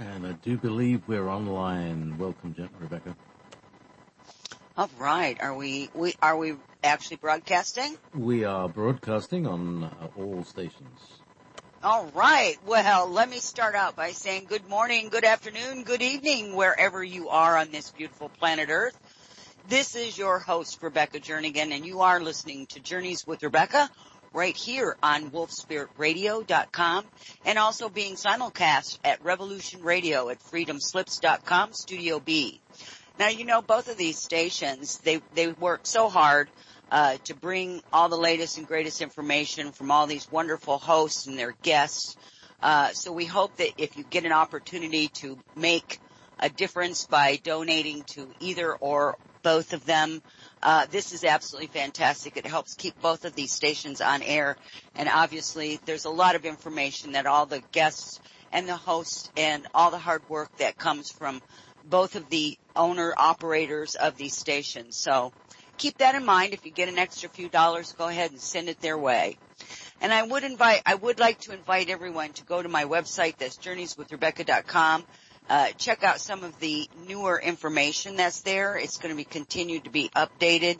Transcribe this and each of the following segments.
And I do believe we're online. Welcome, Rebecca. All right. Are we actually broadcasting? We are broadcasting on all stations. All right. Well, let me start out by saying good morning, good afternoon, good evening, wherever you are on this beautiful planet Earth. This is your host, Rebecca Jernigan, and you are listening to Journeys with Rebecca right here on wolfspiritradio.com and also being simulcast at Revolution Radio at freedomslips.com, Studio B. Now, you know, both of these stations, they work so hard to bring all the latest and greatest information from all these wonderful hosts and their guests. So we hope that if you get an opportunity to make a difference by donating to either or both of them, this is absolutely fantastic. It helps keep both of these stations on air. And obviously, there's a lot of information that all the guests and the hosts and all the hard work that comes from both of the owner-operators of these stations. So keep that in mind. If you get an extra few dollars, go ahead and send it their way. And I would like to invite everyone to go to my website, that's journeyswithrebecca.com. Check out some of the newer information that's there. It's going to be continued to be updated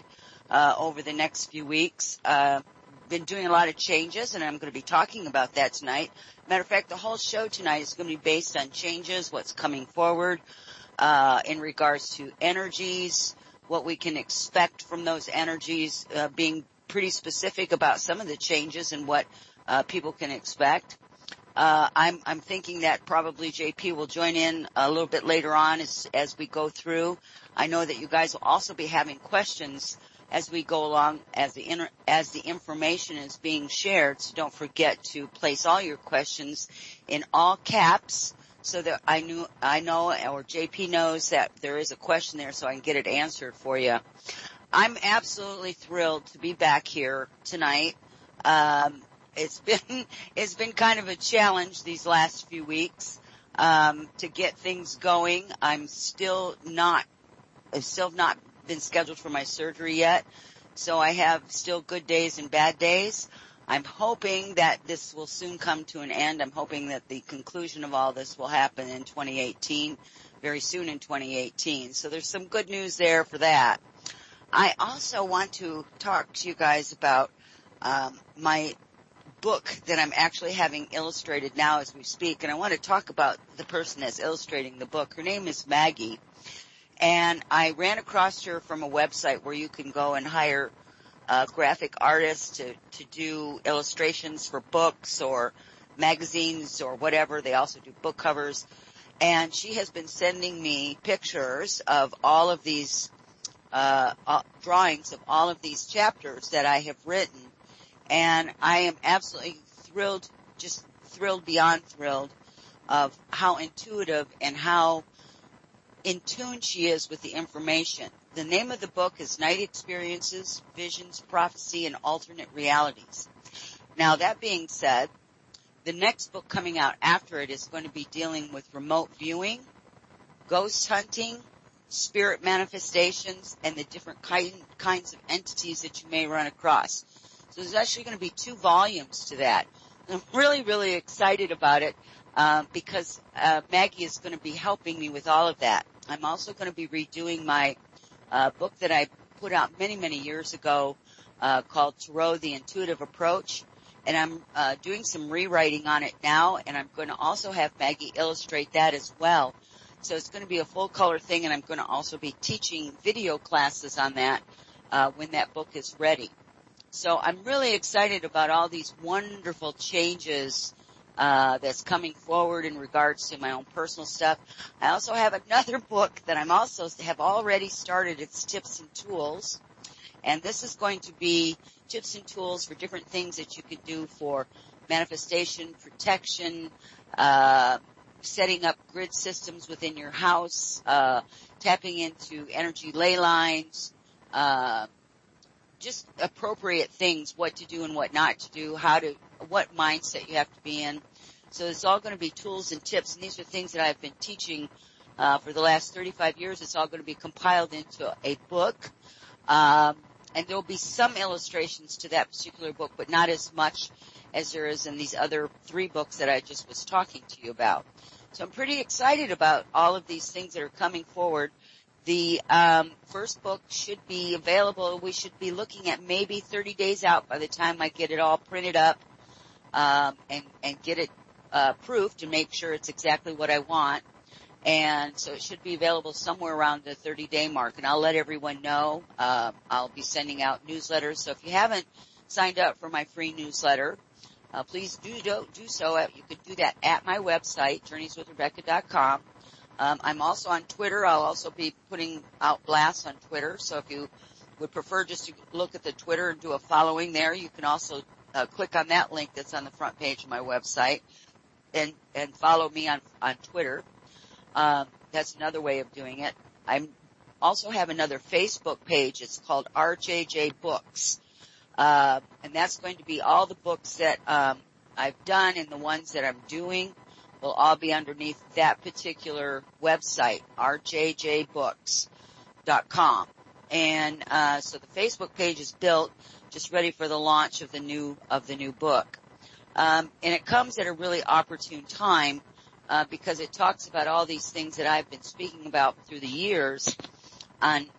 over the next few weeks. Been doing a lot of changes, and I'm going to be talking about that tonight. Matter of fact, the whole show tonight is going to be based on changes, what's coming forward in regards to energies, what we can expect from those energies, being pretty specific about some of the changes and what people can expect. I'm thinking that probably JP will join in a little bit later on as we go through. I know that you guys will also be having questions as we go along, as the information is being shared. So don't forget to place all your questions in all caps, so that I know, or JP knows that there is a question there, so I can get it answered for you. I'm absolutely thrilled to be back here tonight. It's been kind of a challenge these last few weeks to get things going. I've still not been scheduled for my surgery yet, so I have still good days and bad days. I'm hoping that this will soon come to an end. I'm hoping that the conclusion of all this will happen in 2018, very soon in 2018. So there's some good news there for that. I also want to talk to you guys about my book that I'm actually having illustrated now as we speak, and I want to talk about the person that's illustrating the book. Her name is Maggie, and I ran across her from a website where you can go and hire graphic artists to do illustrations for books or magazines or whatever. They also do book covers, and she has been sending me pictures of all of these drawings of all of these chapters that I have written. And I am absolutely thrilled, just thrilled beyond thrilled of how intuitive and how in tune she is with the information. The name of the book is Night Experiences, Visions, Prophecy, and Alternate Realities. Now, that being said, the next book coming out after it is going to be dealing with remote viewing, ghost hunting, spirit manifestations, and the different kinds of entities that you may run across. So there's actually going to be 2 volumes to that. I'm really, really excited about it because Maggie is going to be helping me with all of that. I'm also going to be redoing my book that I put out many, many years ago called Tarot, The Intuitive Approach. And I'm doing some rewriting on it now, and I'm going to also have Maggie illustrate that as well. So it's going to be a full-color thing, and I'm going to also be teaching video classes on that when that book is ready. So I'm really excited about all these wonderful changes that's coming forward in regards to my own personal stuff. I also have another book that I'm also have already started. It's Tips and Tools. And this is going to be tips and tools for different things that you can do for manifestation, protection, setting up grid systems within your house, tapping into energy ley lines, just appropriate things, what to do and what not to do, what mindset you have to be in. So it's all going to be tools and tips, and these are things that I've been teaching for the last 35 years. It's all going to be compiled into a book, and there will be some illustrations to that particular book, but not as much as there is in these other 3 books that I just was talking to you about. So I'm pretty excited about all of these things that are coming forward. The first book should be available. We should be looking at maybe 30 days out by the time I get it all printed up and get it proofed and make sure it's exactly what I want. And so it should be available somewhere around the 30-day mark. And I'll let everyone know. I'll be sending out newsletters. So if you haven't signed up for my free newsletter, please do so. You can do that at my website, journeyswithrebecca.com. I'm also on Twitter. I'll also be putting out blasts on Twitter. So if you would prefer just to look at the Twitter and do a following there, you can also click on that link that's on the front page of my website and follow me on Twitter. That's another way of doing it. I also have another Facebook page. It's called RJJ Books. And that's going to be all the books that I've done and the ones that I'm doing will all be underneath that particular website, rjjbooks.com. And so the Facebook page is built, just ready for the launch of the new book. And it comes at a really opportune time because it talks about all these things that I've been speaking about through the years on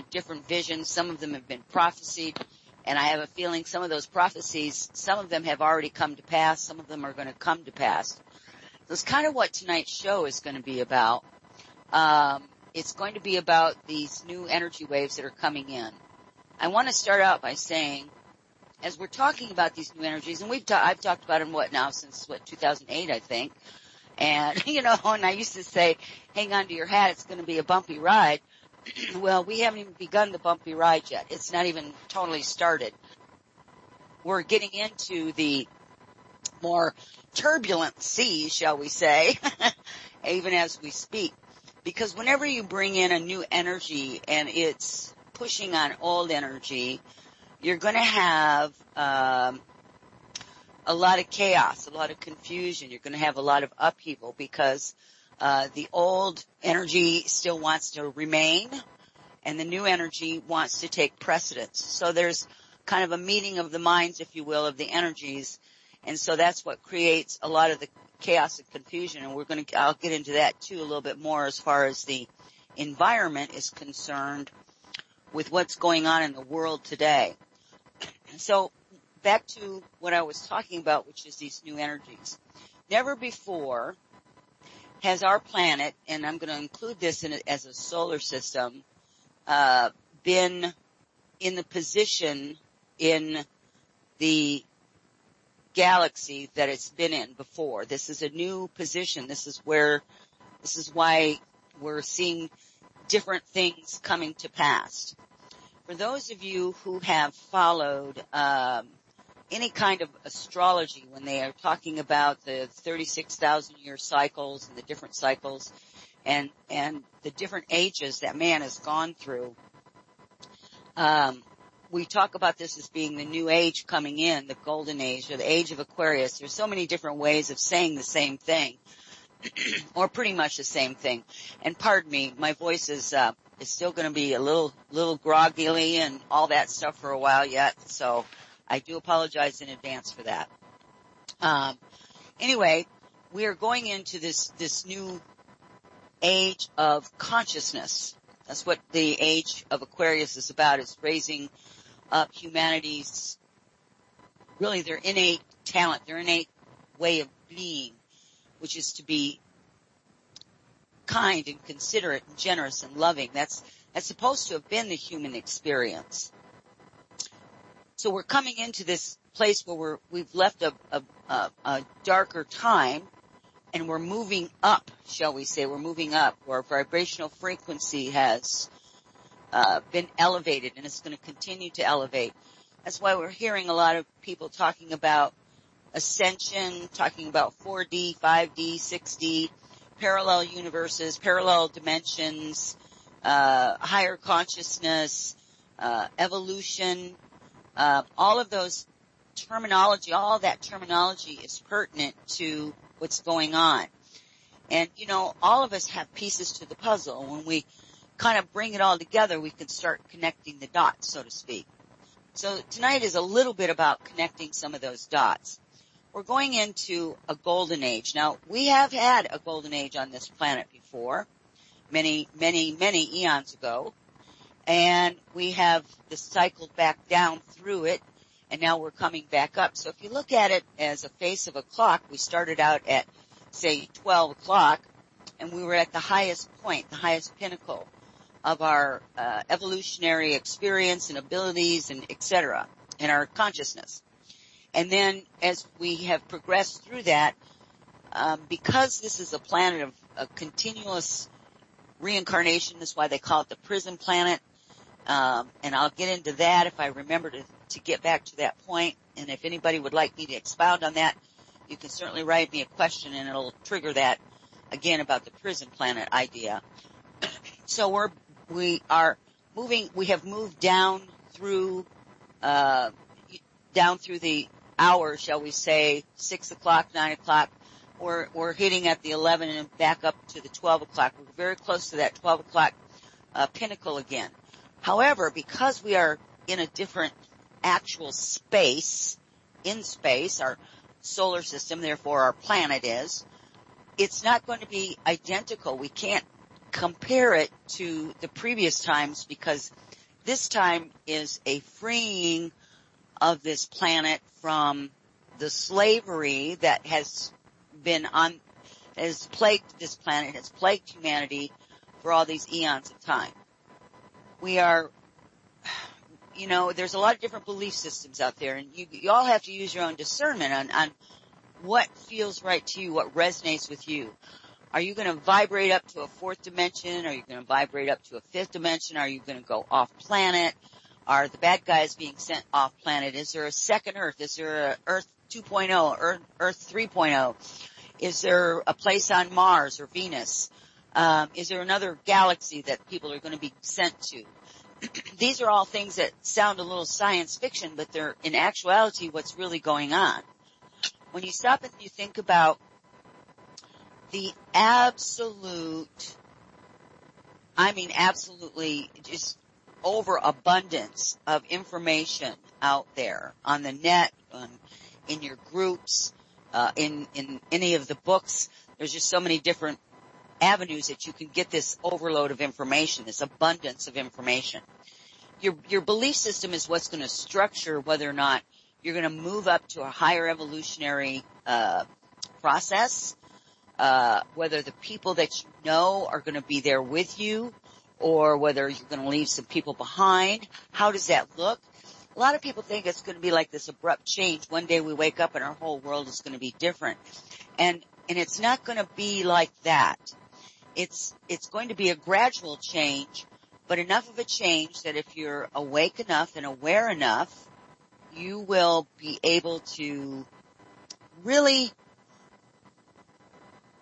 different visions. Some of them have been prophesied, and I have a feeling some of those prophecies, some of them have already come to pass, some of them are going to come to pass. That's kind of what tonight's show is going to be about. It's going to be about these new energy waves that are coming in. I want to start out by saying, as we're talking about these new energies, and I've talked about them since 2008, I think. And and I used to say, hang on to your hat, it's going to be a bumpy ride. Well, we haven't even begun the bumpy ride yet. It's not even totally started. We're getting into the more turbulent seas, shall we say, even as we speak. Because whenever you bring in a new energy and it's pushing on old energy, you're going to have a lot of chaos, a lot of confusion. You're going to have a lot of upheaval because the old energy still wants to remain and the new energy wants to take precedence. So there's kind of a meeting of the minds, if you will, of the energies. And so that's what creates a lot of the chaos and confusion. And I'll get into that too a little bit more as far as the environment is concerned with what's going on in the world today. So back to what I was talking about, which is these new energies. Never before has our planet, and I'm going to include this as a solar system, been in the position in the galaxy that it's been in before. This is a new position. This is why we're seeing different things coming to pass. For those of you who have followed any kind of astrology, when they are talking about the 36,000 year cycles and the different cycles and the different ages that man has gone through, we talk about this as being the new age coming in, the golden age or the age of Aquarius. There's so many different ways of saying the same thing or pretty much the same thing. And pardon me, my voice is still going to be a little groggily and all that stuff for a while yet. So I do apologize in advance for that. Anyway, we are going into this new age of consciousness. That's what the age of Aquarius is about. It's raising up humanity's, really their innate talent, their innate way of being, which is to be kind and considerate and generous and loving. That's supposed to have been the human experience. So we're coming into this place where we've left a darker time and we're moving up, shall we say. We're moving up. Our vibrational frequency has been elevated and it's going to continue to elevate. That's why we're hearing a lot of people talking about ascension, talking about 4D, 5D, 6D, parallel universes, parallel dimensions, higher consciousness, evolution. All of those terminology, all of that terminology is pertinent to what's going on. And, all of us have pieces to the puzzle. When we kind of bring it all together, we can start connecting the dots, so to speak. So tonight is a little bit about connecting some of those dots. we're going into a golden age. Now, we have had a golden age on this planet before, many, many, many eons ago, and we have cycled back down through it, and now we're coming back up. So if you look at it as a face of a clock, we started out at, say, 12 o'clock, and we were at the highest point, the highest pinnacle of our evolutionary experience and abilities and et cetera, in our consciousness. And then as we have progressed through that, because this is a planet of a continuous reincarnation, that's why they call it the prison planet, and I'll get into that if I remember to get back to that point. And if anybody would like me to expound on that, you can certainly write me a question and it'll trigger that again about the prison planet idea. So we have moved down through the hour, shall we say, 6 o'clock, 9 o'clock. We're hitting at the 11 and back up to the 12 o'clock. We're very close to that 12 o'clock pinnacle again. However, because we are in a different actual space, in space, our solar system, therefore our planet is, it's not going to be identical. We can't compare it to the previous times because this time is a freeing of this planet from the slavery that has plagued this planet, has plagued humanity for all these eons of time. We are, there's a lot of different belief systems out there, and you all have to use your own discernment on what feels right to you, what resonates with you. Are you going to vibrate up to a fourth dimension? Are you going to vibrate up to a fifth dimension? Are you going to go off planet? Are the bad guys being sent off planet? Is there a second Earth? Is there a Earth 2.0 or Earth 3.0? Is there a place on Mars or Venus? Is there another galaxy that people are going to be sent to? These are all things that sound a little science fiction, but they're in actuality what's really going on. When you stop and you think about the absolutely just overabundance of information out there on the net, in your groups, in any of the books. There's just so many different avenues that you can get this overload of information, this abundance of information. Your belief system is what's going to structure whether or not you're going to move up to a higher evolutionary process, whether the people that you know are going to be there with you, or whether you're going to leave some people behind. How does that look? A lot of people think it's going to be like this abrupt change. One day we wake up and our whole world is going to be different. And it's not going to be like that. It's going to be a gradual change, but enough of a change that if you're awake enough and aware enough, you will be able to really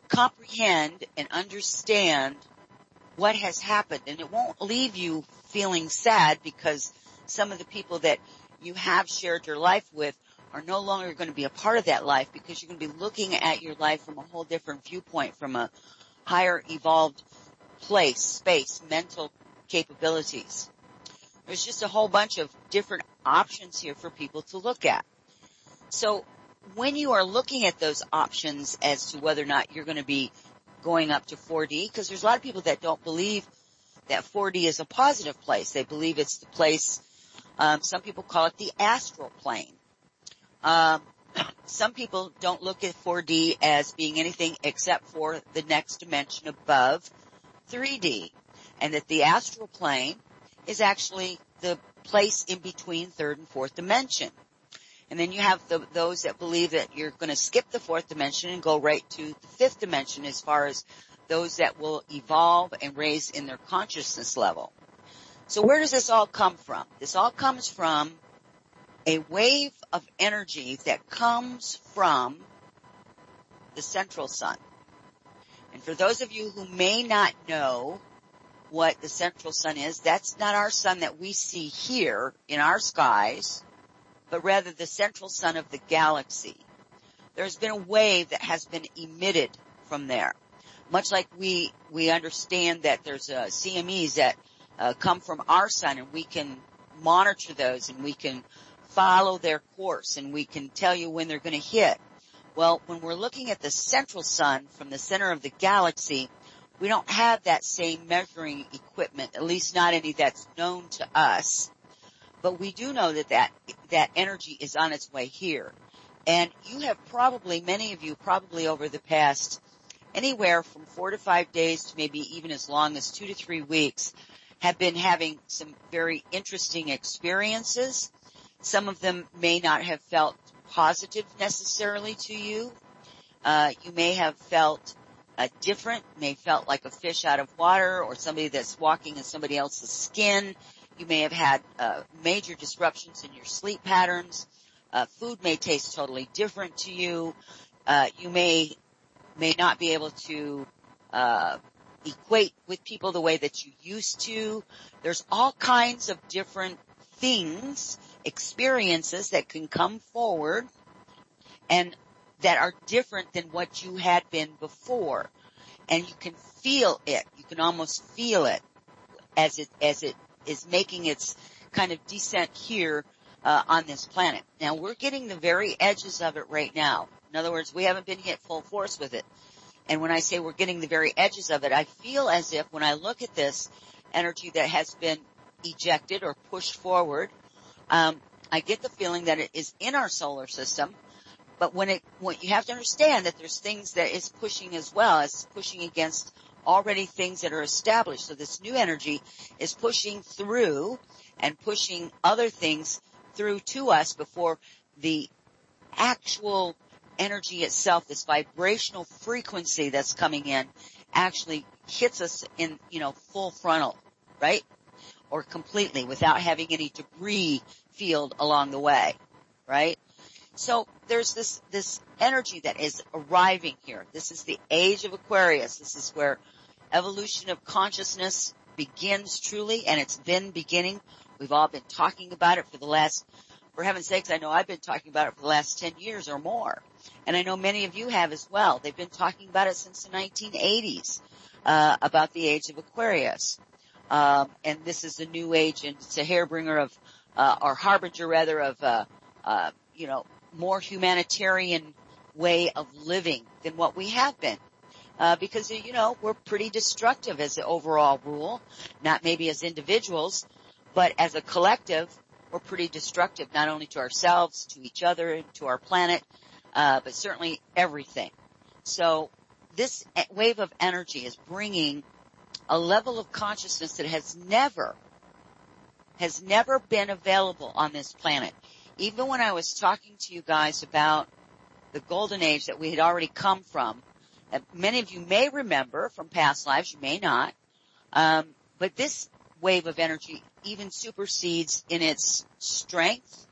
comprehend and understand what has happened. And it won't leave you feeling sad because some of the people that you have shared your life with are no longer going to be a part of that life, because you're going to be looking at your life from a whole different viewpoint, from a higher evolved place, space, mental capabilities. There's just a whole bunch of different options here for people to look at. So when you are looking at those options as to whether or not you're going to be going up to 4D, because there's a lot of people that don't believe that 4D is a positive place. They believe it's the place, some people call it the astral plane. Some people don't look at 4D as being anything except for the next dimension above 3D, and that the astral plane is actually the place in between third and fourth dimension. And then you have those that believe that you're going to skip the fourth dimension and go right to the fifth dimension, as far as those that will evolve and raise in their consciousness level. So where does this all come from? This all comes from a wave of energy that comes from the central sun. And for those of you who may not know what the central sun is, that's not our sun that we see here in our skies, but rather the central sun of the galaxy. There's been a wave that has been emitted from there. Much like we understand that there's CMEs that come from our sun, and we can monitor those, and we can follow their course, and we can tell you when they're going to hit. Well, when we're looking at the central sun from the center of the galaxy, we don't have that same measuring equipment, at least not any that's known to us. But we do know that energy is on its way here. And you have many of you over the past anywhere from 4 to 5 days to maybe even as long as 2 to 3 weeks have been having some very interesting experiences. Some of them may not have felt positive necessarily to you. You may have felt different, may felt like a fish out of water or somebody that's walking in somebody else's skin. You may have had major disruptions in your sleep patterns. Food may taste totally different to you. You may not be able to equate with people the way that you used to. There's all kinds of different things, experiences that can come forward and that are different than what you had been before. And you can feel it. You can almost feel it as it is making its kind of descent here on this planet. Now, we're getting the very edges of it right now. In other words, we haven't been hit full force with it. And when I say we're getting the very edges of it, I feel as if when I look at this energy that has been ejected or pushed forward, I get the feeling that it is in our solar system. But when you have to understand that there's things that it's pushing as well. It's pushing against already things that are established. So this new energy is pushing through and pushing other things through to us before the actual energy itself, this vibrational frequency that's coming in, actually hits us in, full frontal, right? Or completely without having any debris field along the way, right? So there's this energy that is arriving here. This is the age of Aquarius. This is where evolution of consciousness begins truly, and it's been beginning. We've all been talking about it for heaven's sakes, I know I've been talking about it for the last 10 years or more. And I know many of you have as well. They've been talking about it since the 1980s, about the age of Aquarius. And this is the new age, and it's a harbinger of, or harbinger rather of, more humanitarian way of living than what we have been. Because, we're pretty destructive as the overall rule, not maybe as individuals, but as a collective, we're pretty destructive, not only to ourselves, to each other, to our planet, but certainly everything. So this wave of energy is bringing a level of consciousness that has never been available on this planet. Even when I was talking to you guys about the golden age that we had already come from, many of you may remember from past lives, you may not, but this wave of energy even supersedes in its strength,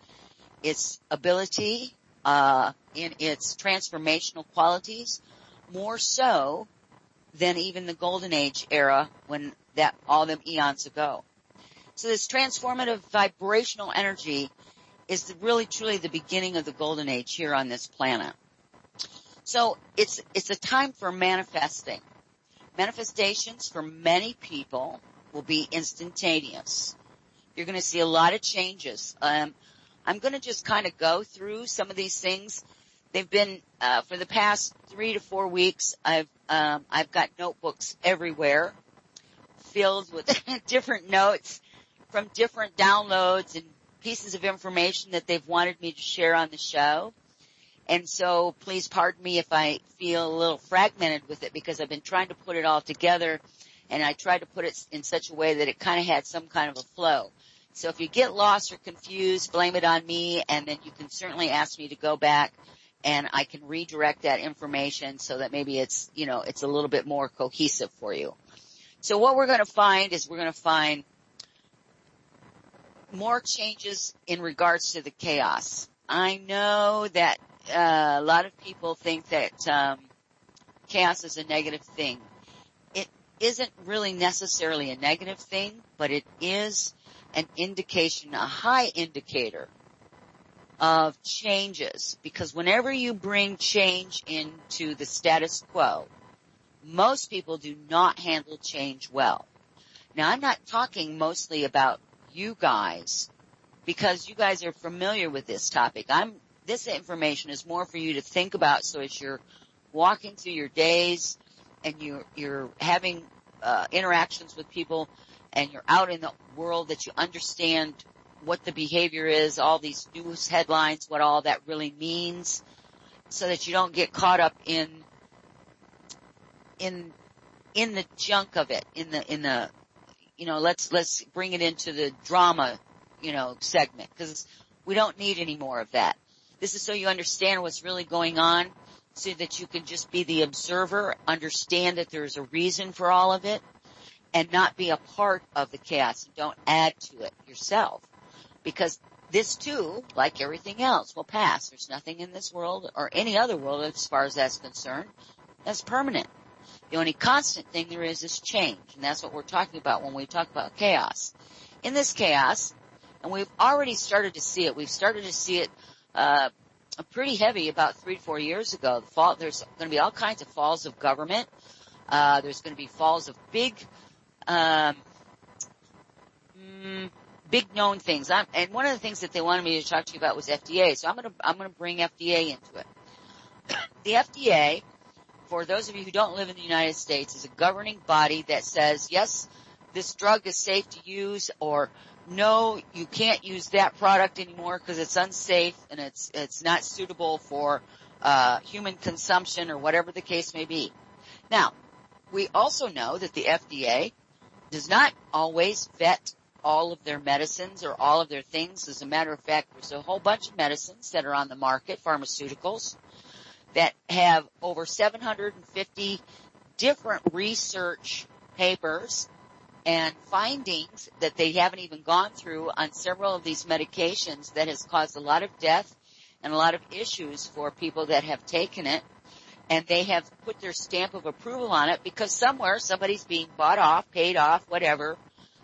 its ability, in its transformational qualities, more so than even the golden age era when all them eons ago. So this transformative vibrational energy is really truly the beginning of the golden age here on this planet. So it's a time for manifesting. Manifestations for many people will be instantaneous. You're going to see a lot of changes. I'm going to just kind of go through some of these things. They've been for the past 3 to 4 weeks. I've got notebooks everywhere filled with different notes from different downloads and pieces of information that they've wanted me to share on the show. And so please pardon me if I feel a little fragmented with it, because I've been trying to put it all together, and I tried to put it in such a way that it kind of had some kind of a flow. So if you get lost or confused, blame it on me, and then you can certainly ask me to go back, and I can redirect that information so that maybe it's a little bit more cohesive for you. So what we're going to find is we're going to find more changes in regards to the chaos. I know that a lot of people think that chaos is a negative thing. It isn't really necessarily a negative thing, but it is an indication, a high indicator of changes, because whenever you bring change into the status quo, most people do not handle change well. Now, I'm not talking mostly about you guys, because you guys are familiar with this topic. I'm this information is more for you to think about. So as you're walking through your days and you're having interactions with people and you're out in the world, that you understand what the behavior is, all these news headlines, what all that really means, so that you don't get caught up in the junk of it, in the let's bring it into the drama, segment, because we don't need any more of that. This is so you understand what's really going on, so that you can just be the observer, understand that there's a reason for all of it, and not be a part of the chaos. And don't add to it yourself, because this too, like everything else, will pass. There's nothing in this world or any other world, as far as that's concerned, that's permanent. The only constant thing there is change, and that's what we're talking about when we talk about chaos. In this chaos, and we've already started to see it. We've started to see it pretty heavy about 3 to 4 years ago. There's going to be all kinds of falls of government. There's going to be falls of big known things. And one of the things that they wanted me to talk to you about was FDA. So I'm going to bring FDA into it. The FDA, for those of you who don't live in the United States, is a governing body that says, yes, this drug is safe to use, or no, you can't use that product anymore because it's unsafe and it's not suitable for human consumption, or whatever the case may be. Now, we also know that the FDA does not always vet all of their medicines or all of their things. As a matter of fact, there's a whole bunch of medicines that are on the market, pharmaceuticals, that have over 750 different research papers and findings that they haven't even gone through on several of these medications, that has caused a lot of death and a lot of issues for people that have taken it. And they have put their stamp of approval on it because somewhere somebody's being bought off, paid off, whatever.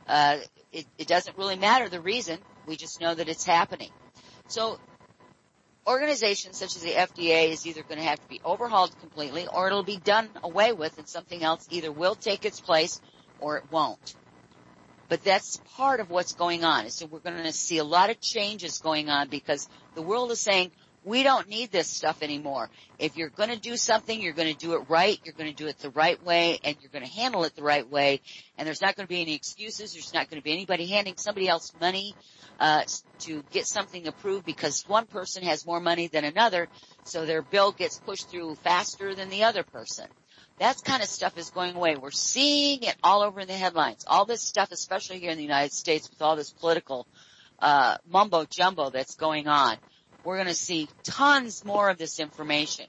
It doesn't really matter the reason. We just know that it's happening. So organizations such as the FDA is either going to have to be overhauled completely, or it'll be done away with, and something else either will take its place or it won't. But that's part of what's going on. So we're going to see a lot of changes going on, because the world is saying, we don't need this stuff anymore. If you're going to do something, you're going to do it right. You're going to do it the right way, and you're going to handle it the right way. And there's not going to be any excuses. There's not going to be anybody handing somebody else money to get something approved because one person has more money than another, so their bill gets pushed through faster than the other person. That kind of stuff is going away. We're seeing it all over in the headlines. All this stuff, especially here in the United States, with all this political mumbo jumbo that's going on. We're going to see tons more of this information.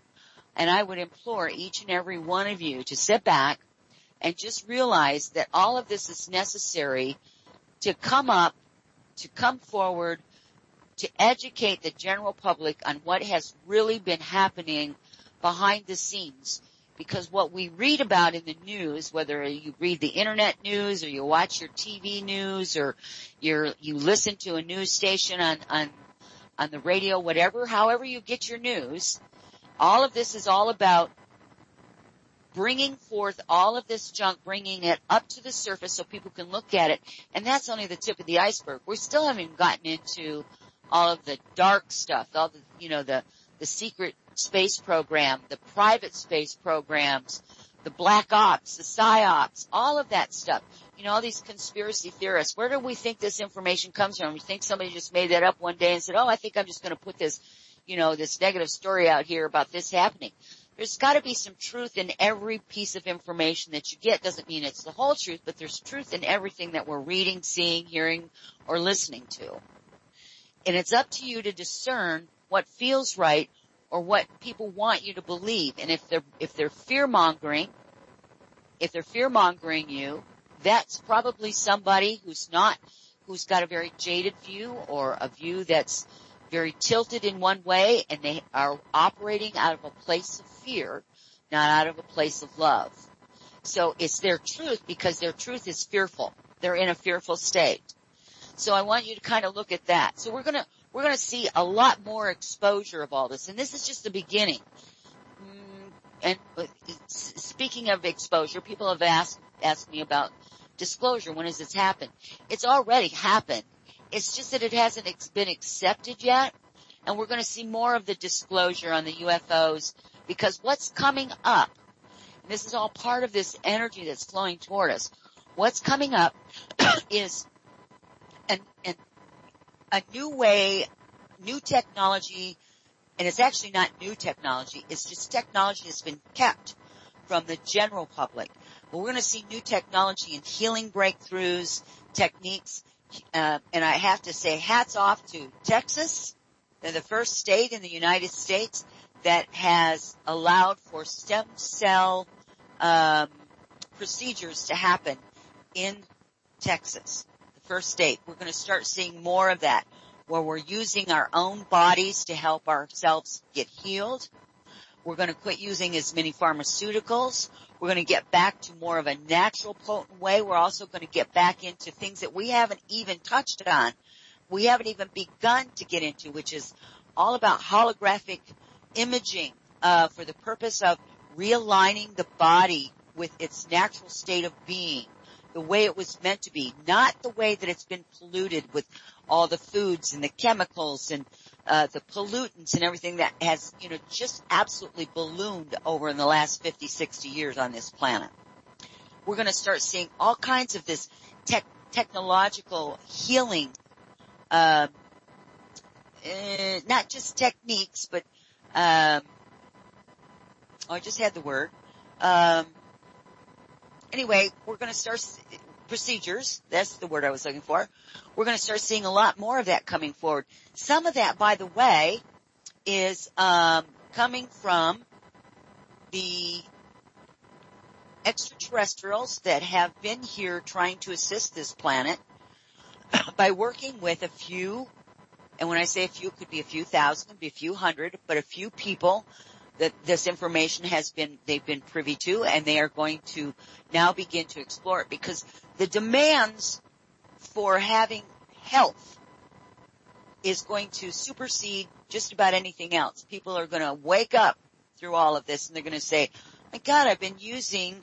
And I would implore each and every one of you to sit back and just realize that all of this is necessary to come forward, to educate the general public on what has really been happening behind the scenes. Because what we read about in the news, whether you read the internet news or you watch your TV news or you listen to a news station on the radio, however you get your news, all of this is all about bringing forth all of this junk, bringing it up to the surface so people can look at it. And that's only the tip of the iceberg. We still haven't gotten into all of the dark stuff, all the secret space program, the private space programs, the black ops, the psyops, all of that stuff. All these conspiracy theorists. Where do we think this information comes from? We think somebody just made that up one day and said, I think I'm just going to put this, this negative story out here about this happening. There's got to be some truth in every piece of information that you get. Doesn't mean it's the whole truth, but there's truth in everything that we're reading, seeing, hearing, or listening to. And it's up to you to discern what feels right or what people want you to believe. And if they're fear-mongering you, that's probably somebody who's got a very jaded view, or a view that's very tilted in one way, and they are operating out of a place of fear, not out of a place of love. So it's their truth, because their truth is fearful. They're in a fearful state. So I want you to kind of look at that. So we're gonna see a lot more exposure of all this, and this is just the beginning. And speaking of exposure, people have asked me about disclosure. When has this happened? It's already happened. It's just that it hasn't been accepted yet. And we're going to see more of the disclosure on the UFOs, because what's coming up, and this is all part of this energy that's flowing toward us, what's coming up is a new way, new technology, and it's actually not new technology, it's just technology that's been kept from the general public. But we're going to see new technology and healing breakthroughs, techniques, and I have to say hats off to Texas. They're the first state in the United States that has allowed for stem cell procedures to happen in Texas. The first state. We're going to start seeing more of that, where we're using our own bodies to help ourselves get healed. We're going to quit using as many pharmaceuticals. We're going to get back to more of a natural, potent way. We're also going to get back into things that we haven't even touched on. We haven't even begun to get into, which is all about holographic imaging for the purpose of realigning the body with its natural state of being, the way it was meant to be, not the way that it's been polluted with all the foods and the chemicals and the pollutants and everything that has, just absolutely ballooned over in the last 50, 60 years on this planet. We're going to start seeing all kinds of this technological healing, not just techniques, but I just had the word. Anyway, we're going to start procedures. That's the word I was looking for. We're going to start seeing a lot more of that coming forward. Some of that, by the way, is coming from the extraterrestrials that have been here trying to assist this planet by working with a few, and when I say a few, it could be a few thousand, it could be a few hundred, but a few people that this information they've been privy to, and they are going to now begin to explore it, because the demands for having health is going to supersede just about anything else. People are going to wake up through all of this, and they're going to say, my God, I've been using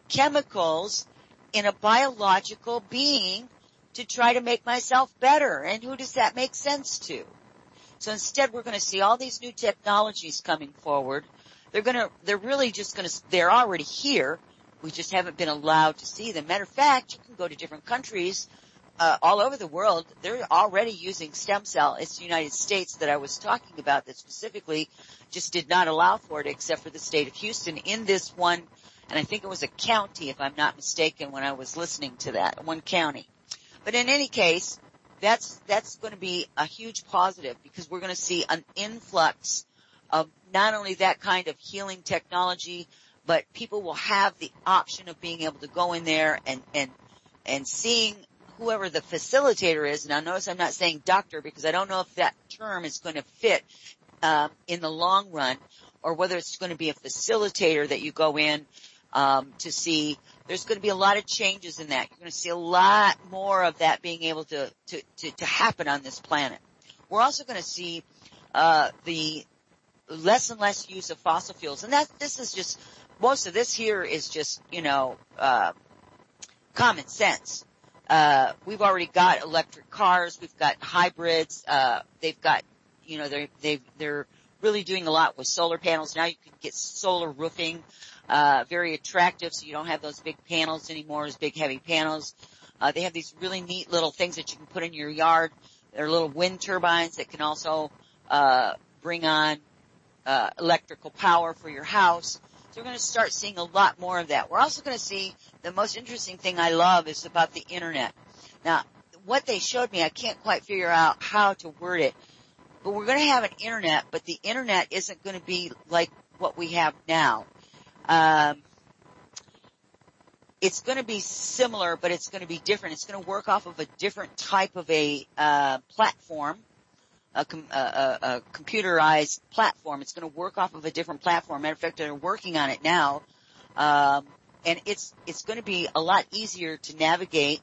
chemicals in a biological being to try to make myself better, and who does that make sense to? So instead, we're going to see all these new technologies coming forward. They're already here. We just haven't been allowed to see them. Matter of fact, you can go to different countries, all over the world. They're already using stem cell. It's the United States that I was talking about that specifically just did not allow for it, except for the state of Houston in this one, and I think it was a county, if I'm not mistaken, when I was listening to that, one county. But in any case, that's going to be a huge positive, because we're going to see an influx of not only that kind of healing technology, but people will have the option of being able to go in there and seeing whoever the facilitator is. Now notice I'm not saying doctor, because I don't know if that term is going to fit in the long run, or whether it's going to be a facilitator that you go in to see. There's going to be a lot of changes in that. You're going to see a lot more of that being able to happen on this planet. We're also going to see the less and less use of fossil fuels, and this is just, most of this here is just common sense. We've already got electric cars, we've got hybrids, they've got, they're really doing a lot with solar panels. Now you can get solar roofing. Very attractive, so you don't have those big panels anymore, those big heavy panels. They have these really neat little things that you can put in your yard. They're little wind turbines that can also bring on electrical power for your house. So we're going to start seeing a lot more of that. We're also going to see, the most interesting thing I love is about the internet. Now, what they showed me, I can't quite figure out how to word it, but we're going to have an internet, but the internet isn't going to be like what we have now. It's going to be similar, but it's going to be different. It's going to work off of a different type of a platform, a computerized platform. It's going to work off of a different platform. Matter of fact, they're working on it now, and it's going to be a lot easier to navigate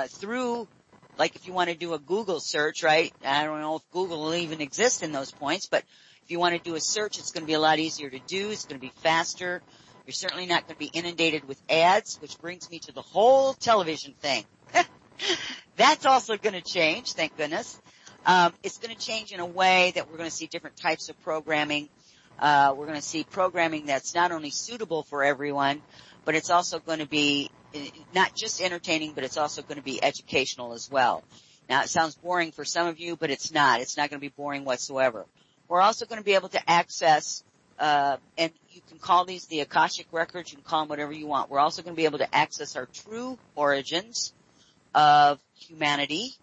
through. Like if you want to do a Google search, right? I don't know if Google will even exist in those points, but if you want to do a search, it's going to be a lot easier to do. It's going to be faster. You're certainly not going to be inundated with ads, which brings me to the whole television thing. That's also going to change, thank goodness. It's going to change in a way that we're going to see different types of programming. We're going to see programming that's not only suitable for everyone, but it's also going to be not just entertaining, but it's also going to be educational as well. Now, it sounds boring for some of you, but it's not. It's not going to be boring whatsoever. We're also going to be able to access, and you can call these the Akashic records. You can call them whatever you want. We're also going to be able to access our true origins of humanity,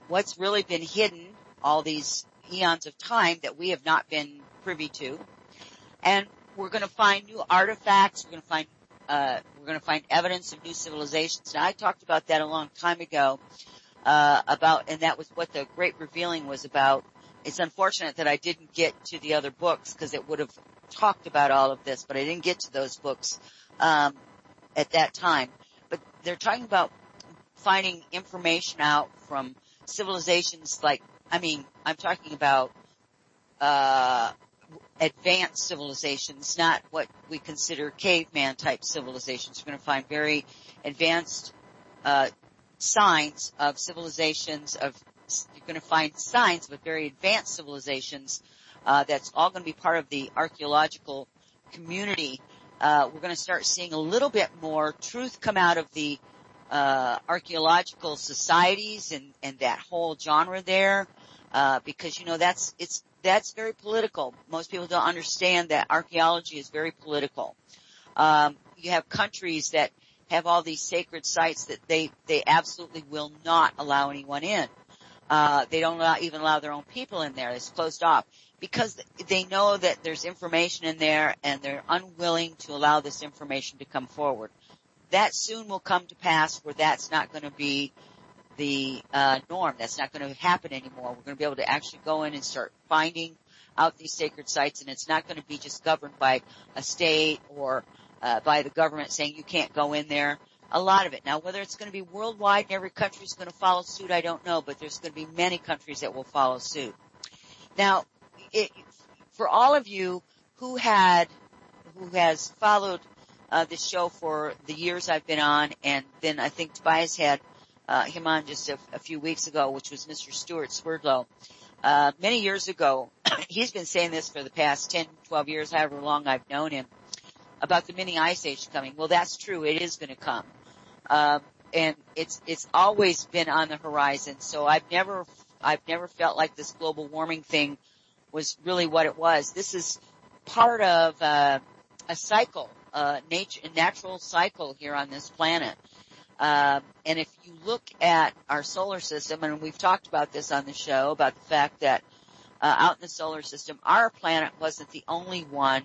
what's really been hidden all these eons of time that we have not been privy to. And we're going to find new artifacts. We're going to find evidence of new civilizations. Now, I talked about that a long time ago, and that was what the Great Revealing was about. It's unfortunate that I didn't get to the other books because it would have talked about all of this, but I didn't get to those books, at that time. But they're talking about finding information out from civilizations I'm talking about, advanced civilizations, not what we consider caveman type civilizations. We're going to find very advanced, signs of civilizations you're going to find signs of very advanced civilizations, that's all going to be part of the archaeological community. We're going to start seeing a little bit more truth come out of the archaeological societies and that whole genre there, because that's very political. Most people don't understand that archaeology is very political. You have countries that have all these sacred sites that they absolutely will not allow anyone in. They don't even allow their own people in there. It's closed off because they know that there's information in there and they're unwilling to allow this information to come forward. That soon will come to pass where that's not going to be the norm. That's not going to happen anymore. We're going to be able to actually go in and start finding out these sacred sites, and it's not going to be just governed by a state or by the government saying you can't go in there. A lot of it. Now, whether it's going to be worldwide and every country is going to follow suit, I don't know, but there's going to be many countries that will follow suit. Now, for all of you who has followed this show for the years I've been on, and then I think Tobias had him on just a few weeks ago, which was Mr. Stuart Swerdlow. Many years ago, he's been saying this for the past 10, 12 years, however long I've known him, about the mini ice age coming. Well, that's true. It is going to come. And it's always been on the horizon. So I've never felt like this global warming thing was really what it was. This is part of a cycle, a natural cycle here on this planet. And if you look at our solar system, and we've talked about this on the show, about the fact that out in the solar system, our planet wasn't the only one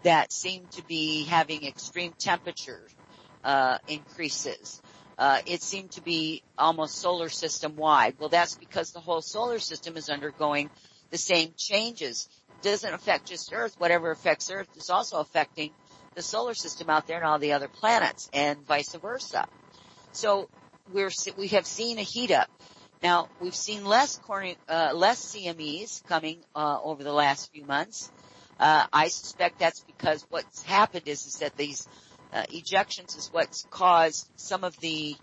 that seemed to be having extreme temperature increases. It seemed to be almost solar system wide. Well, that's because the whole solar system is undergoing the same changes. It doesn't affect just Earth. Whatever affects Earth is also affecting the solar system out there and all the other planets, and vice versa. So we have seen a heat up. Now, we've seen less CMEs coming over the last few months. I suspect that's because what's happened is that these ejections is what's caused some of the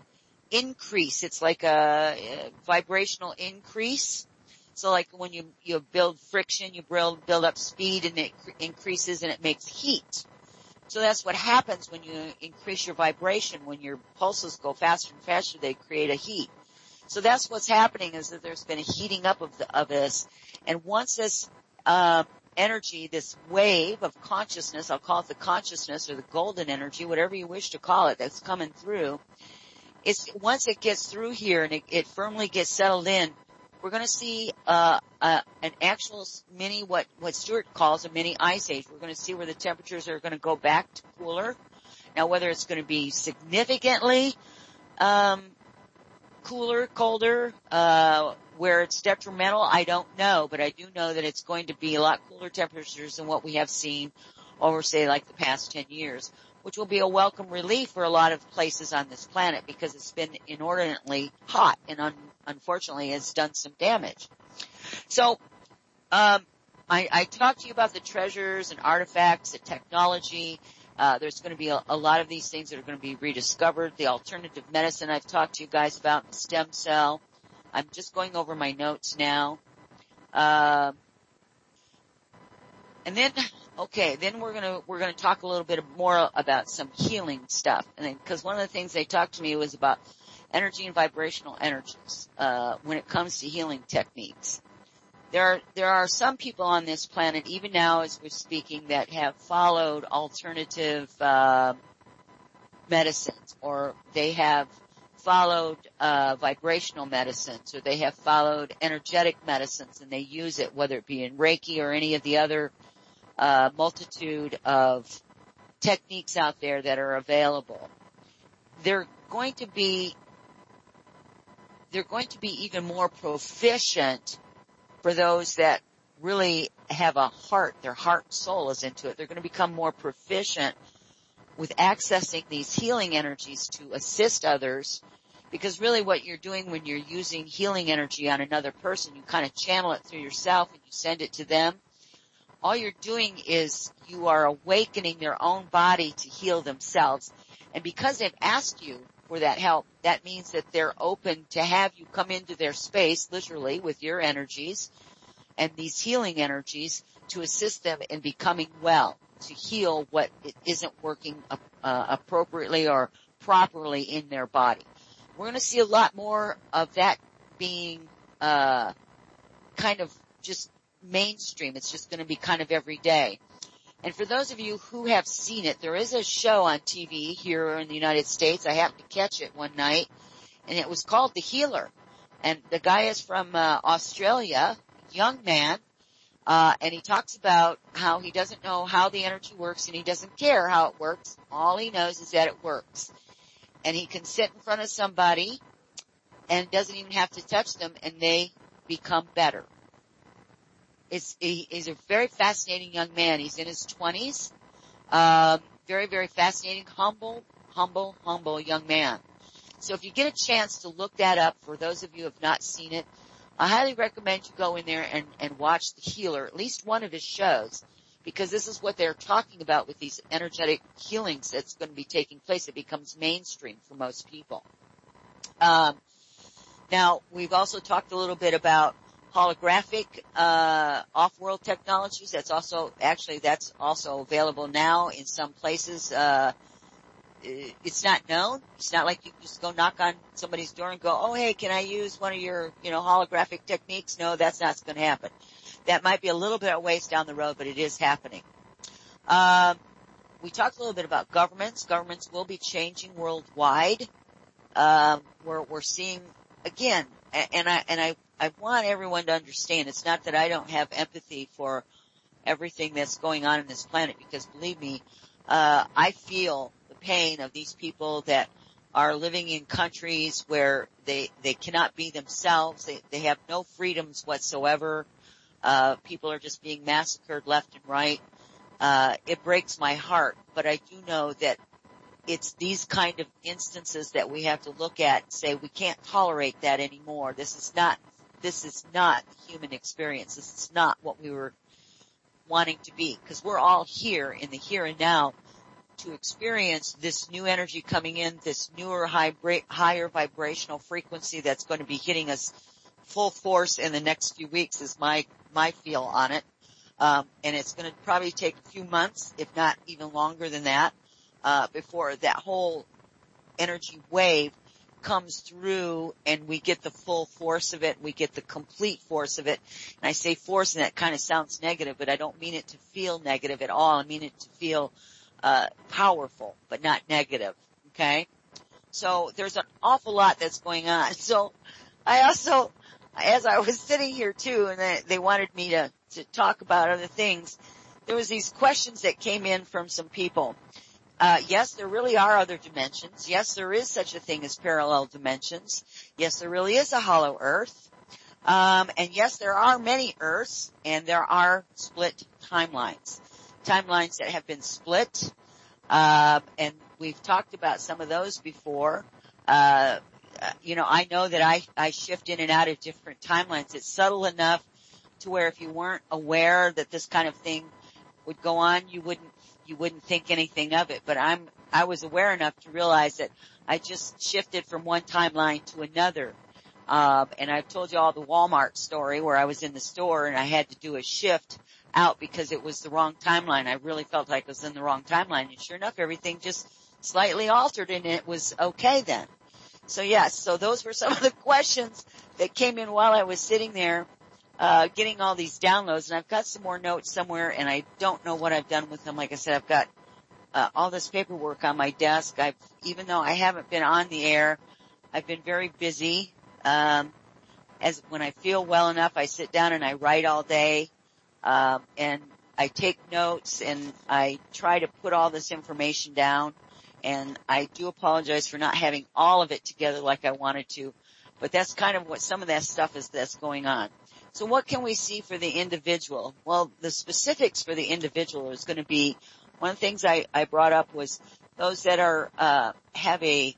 increase. It's like a vibrational increase. So like when you build friction, you build up speed, and it increases and it makes heat. So that's what happens when you increase your vibration. When your pulses go faster and faster, they create a heat. So that's what's happening, is that there's been a heating up of this. And once this energy, this wave of consciousness, I'll call it the consciousness or the golden energy, whatever you wish to call it, that's coming through, once it gets through here and it firmly gets settled in, we're going to see an actual mini, what Stuart calls a mini ice age. We're going to see where the temperatures are going to go back to cooler. Now, whether it's going to be significantly cooler, colder, where it's detrimental, I don't know, but I do know that it's going to be a lot cooler temperatures than what we have seen over, say, like the past 10 years, which will be a welcome relief for a lot of places on this planet because it's been inordinately hot and unfortunately has done some damage. So, I talked to you about the treasures and artifacts, the technology. There's going to be a lot of these things that are going to be rediscovered. The alternative medicine I've talked to you guys about, the stem cell. I'm just going over my notes now. And then, okay, then we're gonna talk a little bit more about some healing stuff. And then, because one of the things they talked to me was about energy and vibrational energies, when it comes to healing techniques. There are some people on this planet, even now as we're speaking, that have followed alternative, medicines, or they have followed, vibrational medicines, or they have followed energetic medicines, and they use it, whether it be in Reiki or any of the other multitude of techniques out there that are available. They're going to be even more proficient for those that really have a heart. Their heart and soul is into it. They're going to become more proficient with accessing these healing energies to assist others, because really what you're doing when you're using healing energy on another person, you kind of channel it through yourself and you send it to them. All you're doing is you are awakening their own body to heal themselves. And because they've asked you for that help, that means that they're open to have you come into their space, literally, with your energies and these healing energies to assist them in becoming well, to heal what it isn't working appropriately or properly in their body. We're going to see a lot more of that being kind of just mainstream. It's just going to be kind of every day. And for those of you who have seen it, there is a show on TV here in the United States. I happened to catch it one night, and it was called The Healer. And the guy is from Australia, young man, and he talks about how he doesn't know how the energy works, and he doesn't care how it works. All he knows is that it works. And he can sit in front of somebody and doesn't even have to touch them, and they become better. He's a very fascinating young man. He's in his 20s. Very, very fascinating, humble young man. So if you get a chance to look that up, for those of you who have not seen it, I highly recommend you go in there and watch The Healer, at least one of his shows, because this is what they're talking about with these energetic healings that's going to be taking place. It becomes mainstream for most people. Now, we've also talked a little bit about holographic off-world technologies. That's also available now in some places. It's not known. It's not like you just go knock on somebody's door and go, "Oh, hey, can I use one of your, holographic techniques?" No, that's not going to happen. That might be a little bit of ways down the road, but it is happening. We talked a little bit about governments. Governments will be changing worldwide. We're seeing again, and I want everyone to understand, it's not that I don't have empathy for everything that's going on in this planet, because believe me, I feel the pain of these people that are living in countries where they cannot be themselves. They have no freedoms whatsoever. People are just being massacred left and right. It breaks my heart, but I do know that it's these kind of instances that we have to look at and say, we can't tolerate that anymore. This is not the human experience. This is not what we were wanting to be, because we're all here in the here and now to experience this new energy coming in, this newer, higher vibrational frequency that's going to be hitting us full force in the next few weeks is my feel on it. And it's going to probably take a few months, if not even longer than that, before that whole energy wave comes through and we get the full force of it. We get the complete force of it. And I say force, and that kind of sounds negative, but I don't mean it to feel negative at all. I mean it to feel powerful, but not negative. Okay? So there's an awful lot that's going on. So I also, as I was sitting here too, and they wanted me to talk about other things, there was these questions that came in from some people. Yes, there really are other dimensions. Yes, there is such a thing as parallel dimensions. Yes, there really is a hollow earth. And yes, there are many earths, and there are split timelines. Timelines that have been split. And we've talked about some of those before. I know that I shift in and out of different timelines. It's subtle enough to where if you weren't aware that this kind of thing would go on, you wouldn't think anything of it. But I was aware enough to realize that I just shifted from one timeline to another. And I've told you all the Walmart story where I was in the store and I had to do a shift out because it was the wrong timeline. I really felt like I was in the wrong timeline. And sure enough, everything just slightly altered and it was okay then. So yes, so those were some of the questions that came in while I was sitting there, getting all these downloads. And I've got some more notes somewhere and I don't know what I've done with them. Like I said, I've got, all this paperwork on my desk. Even though I haven't been on the air, I've been very busy. As when I feel well enough, I sit down and I write all day. And I take notes and I try to put all this information down. And I do apologize for not having all of it together like I wanted to, but that's kind of what some of that stuff is that's going on. So what can we see for the individual? Well, the specifics for the individual is going to be, one of the things I brought up was those that are, have a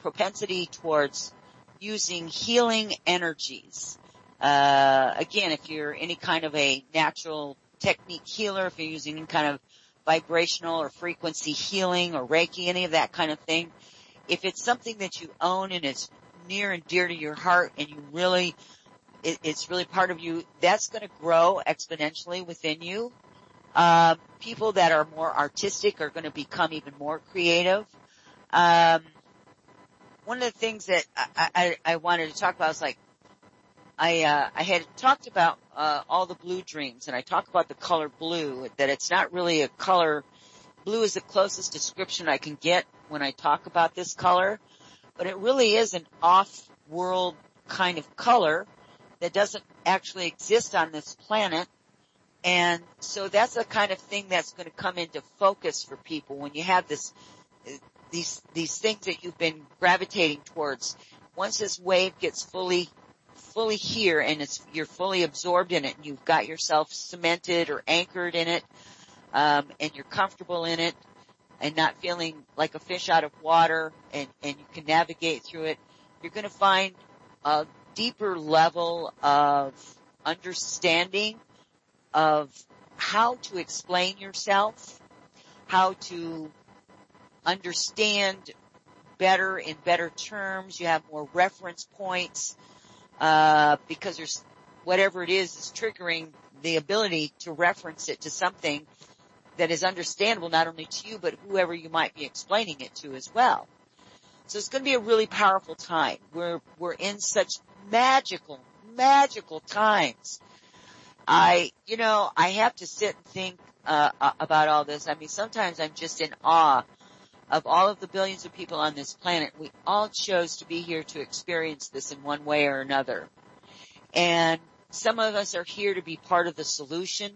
propensity towards using healing energies. Again, if you're any kind of a natural technique healer, if you're using any kind of vibrational or frequency healing or Reiki, any of that kind of thing, if it's something that you own and it's near and dear to your heart and you really, it's really part of you, that's going to grow exponentially within you. People that are more artistic are going to become even more creative. One of the things that I wanted to talk about was like, I had talked about, all the blue dreams, and I talk about the color blue, that it's not really a color. Blue is the closest description I can get when I talk about this color, but it really is an off-world kind of color that doesn't actually exist on this planet. And so that's the kind of thing that's going to come into focus for people when you have these things that you've been gravitating towards. Once this wave gets fully here and you're fully absorbed in it and you've got yourself cemented or anchored in it, and you're comfortable in it and not feeling like a fish out of water and you can navigate through it, you're going to find a deeper level of understanding of how to explain yourself, how to understand better in better terms. You have more reference points, because there's whatever it is triggering the ability to reference it to something that is understandable not only to you, but whoever you might be explaining it to as well. So it's going to be a really powerful time. We're in such magical times. I have to sit and think, about all this. I mean, sometimes I'm just in awe of all of the billions of people on this planet. We all chose to be here to experience this in one way or another. And some of us are here to be part of the solution.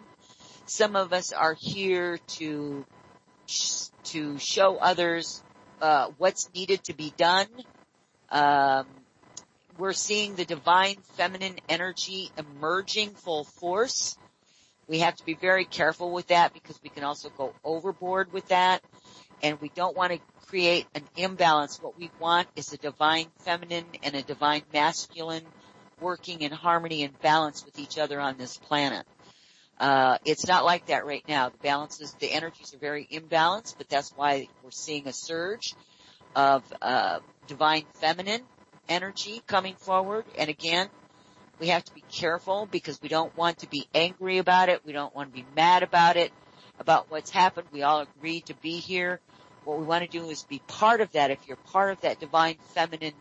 Some of us are here to show others what's needed to be done. We're seeing the divine feminine energy emerging full force. We have to be very careful with that because we can also go overboard with that. And we don't want to create an imbalance. What we want is a divine feminine and a divine masculine working in harmony and balance with each other on this planet. It's not like that right now. The energies are very imbalanced, but that's why we're seeing a surge of divine feminine energy coming forward. And again, we have to be careful because we don't want to be angry about it. We don't want to be mad about it, about what's happened. We all agreed to be here. What we want to do is be part of that. If you're part of that divine feminine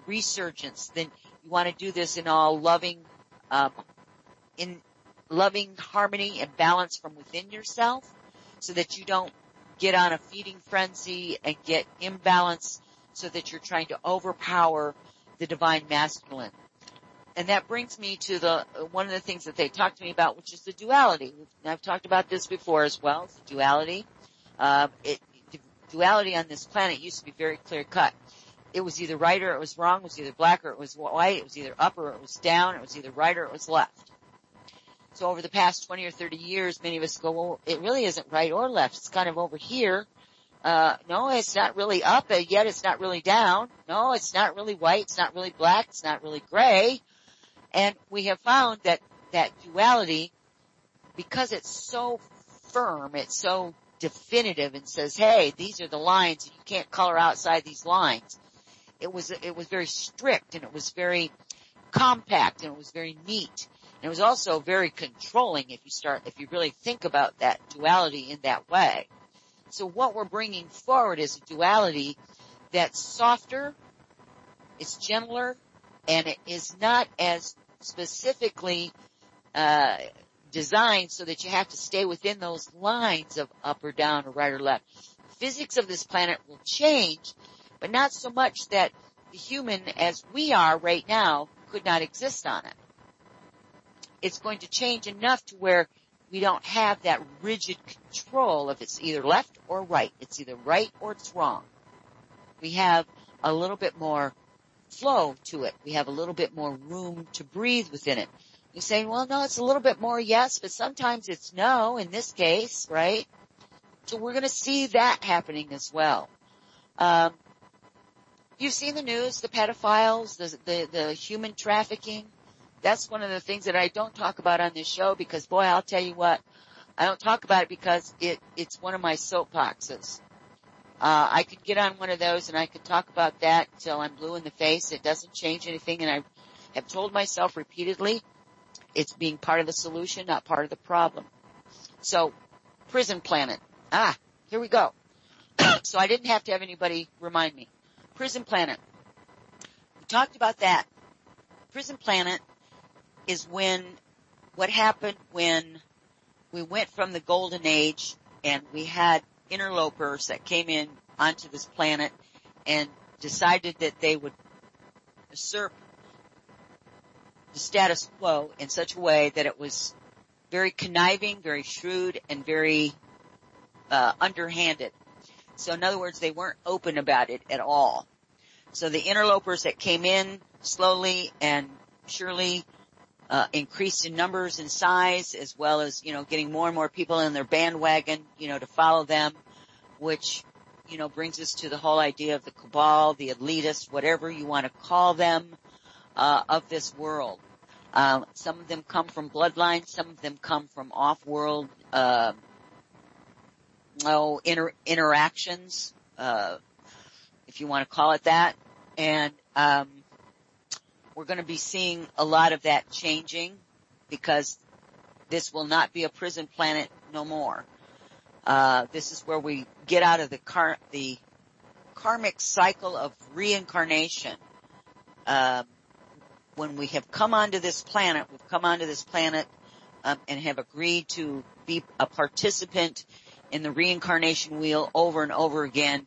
resurgence, then you want to do this in all loving harmony and balance from within yourself, so that you don't get on a feeding frenzy and get imbalance, so that you're trying to overpower the divine masculine. And that brings me to one of the things that they talked to me about, which is the duality. I've talked about this before as well. It's the duality. Duality on this planet used to be very clear cut. It was either right or it was wrong. It was either black or it was white. It was either up or it was down. It was either right or it was left. So over the past 20 or 30 years, many of us go, well, it really isn't right or left. It's kind of over here. No, it's not really up, yet it's not really down. No, it's not really white. It's not really black. It's not really gray. And we have found that duality, because it's so firm, it's so definitive and says, hey, these are the lines, and you can't color outside these lines. it was very strict, and it was very compact, and it was very neat. And it was also very controlling if you really think about that duality in that way. So what we're bringing forward is a duality that's softer, it's gentler, and it is not as specifically designed so that you have to stay within those lines of up or down or right or left. Physics of this planet will change, but not so much that the human as we are right now could not exist on it. It's going to change enough to where we don't have that rigid control of it's either left or right. It's either right or it's wrong. We have a little bit more flow to it. We have a little bit more room to breathe within it. You say, well, no, it's a little bit more yes, but sometimes it's no in this case, right? So we're going to see that happening as well. You've seen the news, the pedophiles, the human trafficking. That's one of the things that I don't talk about on this show because, boy, I'll tell you what, I don't talk about it because it's one of my soapboxes. I could get on one of those and I could talk about that till I'm blue in the face. It doesn't change anything, and I have told myself repeatedly it's being part of the solution, not part of the problem. So, Prison Planet. Here we go. So I didn't have to have anybody remind me. Prison Planet. We talked about that. Prison Planet is what happened when we went from the golden age and we had interlopers that came in onto this planet and decided that they would usurp the status quo in such a way that it was very conniving, very shrewd, and very underhanded. So in other words, they weren't open about it at all. So the interlopers that came in slowly and surely increased in numbers and size, as well as, getting more and more people in their bandwagon, to follow them, which, brings us to the whole idea of the cabal, the elitists, whatever you want to call them, of this world. Some of them come from bloodlines, some of them come from off-world, interactions, if you want to call it that. And, we're going to be seeing a lot of that changing because this will not be a prison planet no more. This is where we get out of the karmic cycle of reincarnation. When we have come onto this planet, and have agreed to be a participant in the reincarnation wheel over and over again.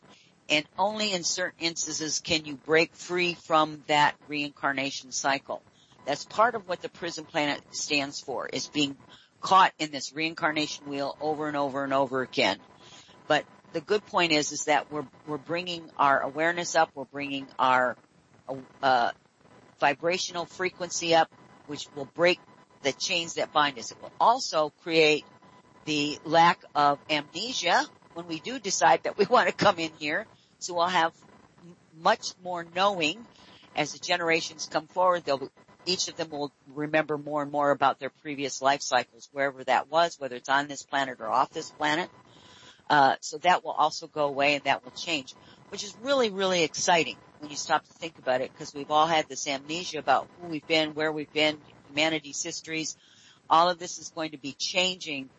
And only in certain instances can you break free from that reincarnation cycle. That's part of what the prison planet stands for, is being caught in this reincarnation wheel over and over and over again. But the good point is that we're bringing our awareness up, we're bringing our vibrational frequency up, which will break the chains that bind us. It will also create the lack of amnesia when we do decide that we want to come in here. So we'll have much more knowing as the generations come forward. Each of them will remember more and more about their previous life cycles, wherever that was, whether it's on this planet or off this planet. So that will also go away and that will change, which is really, really exciting when you stop to think about it, because we've all had this amnesia about who we've been, where we've been, humanity's histories. All of this is going to be changing,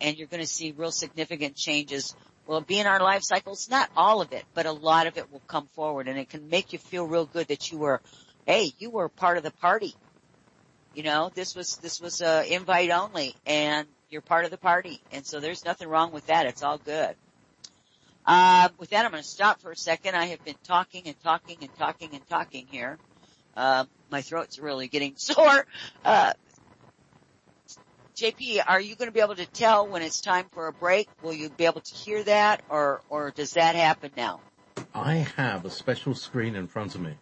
and you're going to see real significant changes. Will it be in our life cycles? Not all of it, but a lot of it will come forward, and it can make you feel real good that you were part of the party. This was invite only, and you're part of the party, and so there's nothing wrong with that. It's all good. With that, I'm going to stop for a second. I have been talking and talking and talking and talking here. My throat's really getting sore. JP, are you going to be able to tell when it's time for a break? Will you be able to hear that, or does that happen now? I have a special screen in front of me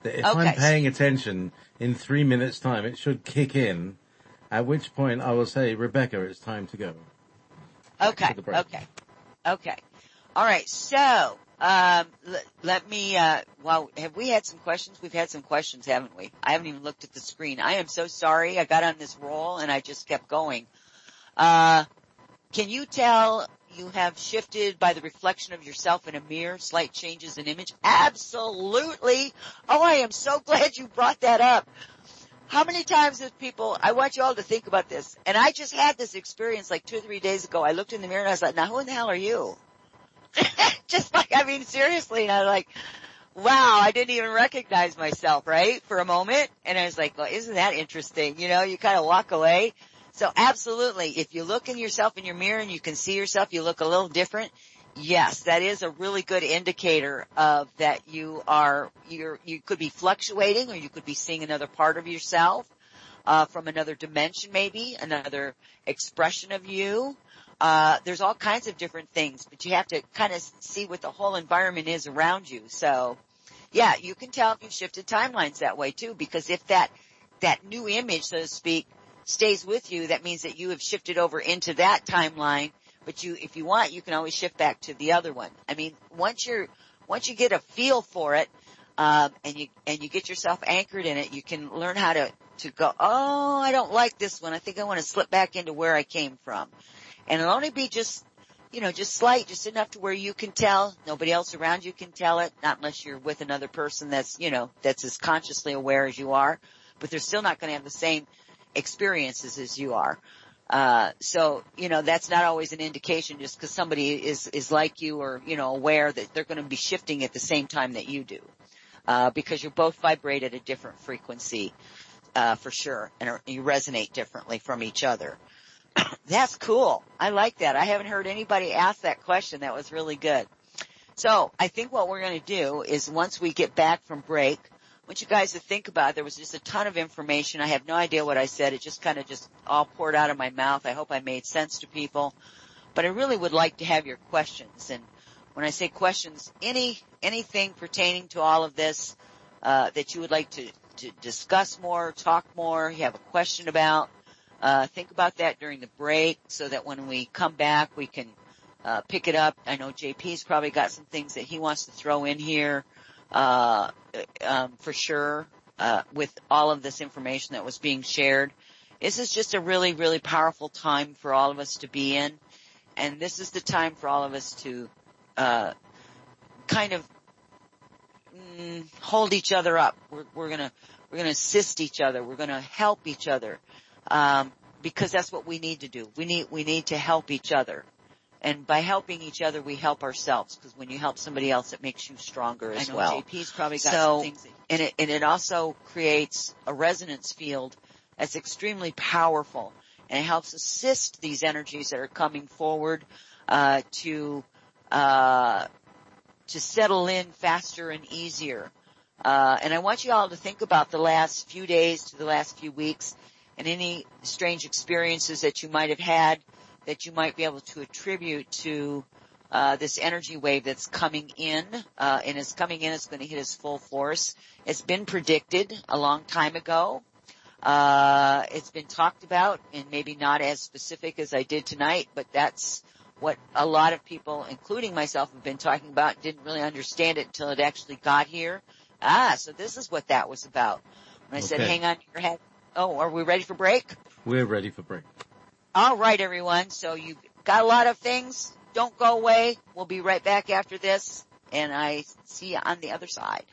that if I'm paying attention in 3 minutes' time, it should kick in, at which point I will say, Rebecca, it's time to go. Okay. All right. So, let me, have we had some questions? We've had some questions, haven't we? I haven't even looked at the screen. I am so sorry. I got on this roll and I just kept going. Can you tell you have shifted by the reflection of yourself in a mirror, slight changes in image? Absolutely. Oh, I am so glad you brought that up. How many times have people, I want you all to think about this, and I just had this experience like 2 or 3 days ago. I looked in the mirror and I was like, now who in the hell are you? Just like, I mean, seriously, and I was like, wow, I didn't even recognize myself, right, for a moment. And I was like, well, isn't that interesting? You know, you kind of walk away. So absolutely, if you look in yourself in your mirror and you can see yourself, you look a little different. Yes, that is a really good indicator of that you could be fluctuating, or you could be seeing another part of yourself, from another dimension, maybe another expression of you. There's all kinds of different things, but you have to kind of see what the whole environment is around you. So yeah, you can tell if you've shifted timelines that way too, because if that new image, so to speak, stays with you, that means that you have shifted over into that timeline. But if you want, you can always shift back to the other one. I mean, once you get a feel for it, and you get yourself anchored in it, you can learn how to go, oh, I don't like this one. I think I want to slip back into where I came from. And it'll only be just slight, just enough to where you can tell. Nobody else around you can tell it, not unless you're with another person that's as consciously aware as you are. But they're still not going to have the same experiences as you are. So, that's not always an indication just because somebody is like you or, aware that they're going to be shifting at the same time that you do. Because you both vibrate at a different frequency, for sure. And you resonate differently from each other. That's cool. I like that. I haven't heard anybody ask that question. That was really good. So I think what we're going to do is once we get back from break, I want you guys to think about it. There was just a ton of information. I have no idea what I said. It just kind of just all poured out of my mouth. I hope I made sense to people. But I really would like to have your questions. And when I say questions, anything pertaining to all of this, that you would like to discuss more, talk more, you have a question about, think about that during the break so that when we come back, we can pick it up. I know JP's probably got some things that he wants to throw in here, for sure, with all of this information that was being shared. This is just a really, really powerful time for all of us to be in. And this is the time for all of us to, kind of, hold each other up. We're gonna assist each other. We're gonna help each other. Because that's what we need to do. We need to help each other. And by helping each other, we help ourselves. Because when you help somebody else, it makes you stronger as well. I know JP's probably got some things. And it also creates a resonance field that's extremely powerful. And it helps assist these energies that are coming forward, to settle in faster and easier. And I want you all to think about the last few days to the last few weeks and any strange experiences that you might have had that you might be able to attribute to this energy wave that's coming in. And it's coming in, it's going to hit its full force. It's been predicted a long time ago. It's been talked about, and maybe not as specific as I did tonight, but that's what a lot of people, including myself, have been talking about. Didn't really understand it until it actually got here. So this is what that was about. When I said, hang on to your head. Oh, are we ready for break? We're ready for break. All right, everyone. So you've got a lot of things. Don't go away. We'll be right back after this, and I see you on the other side.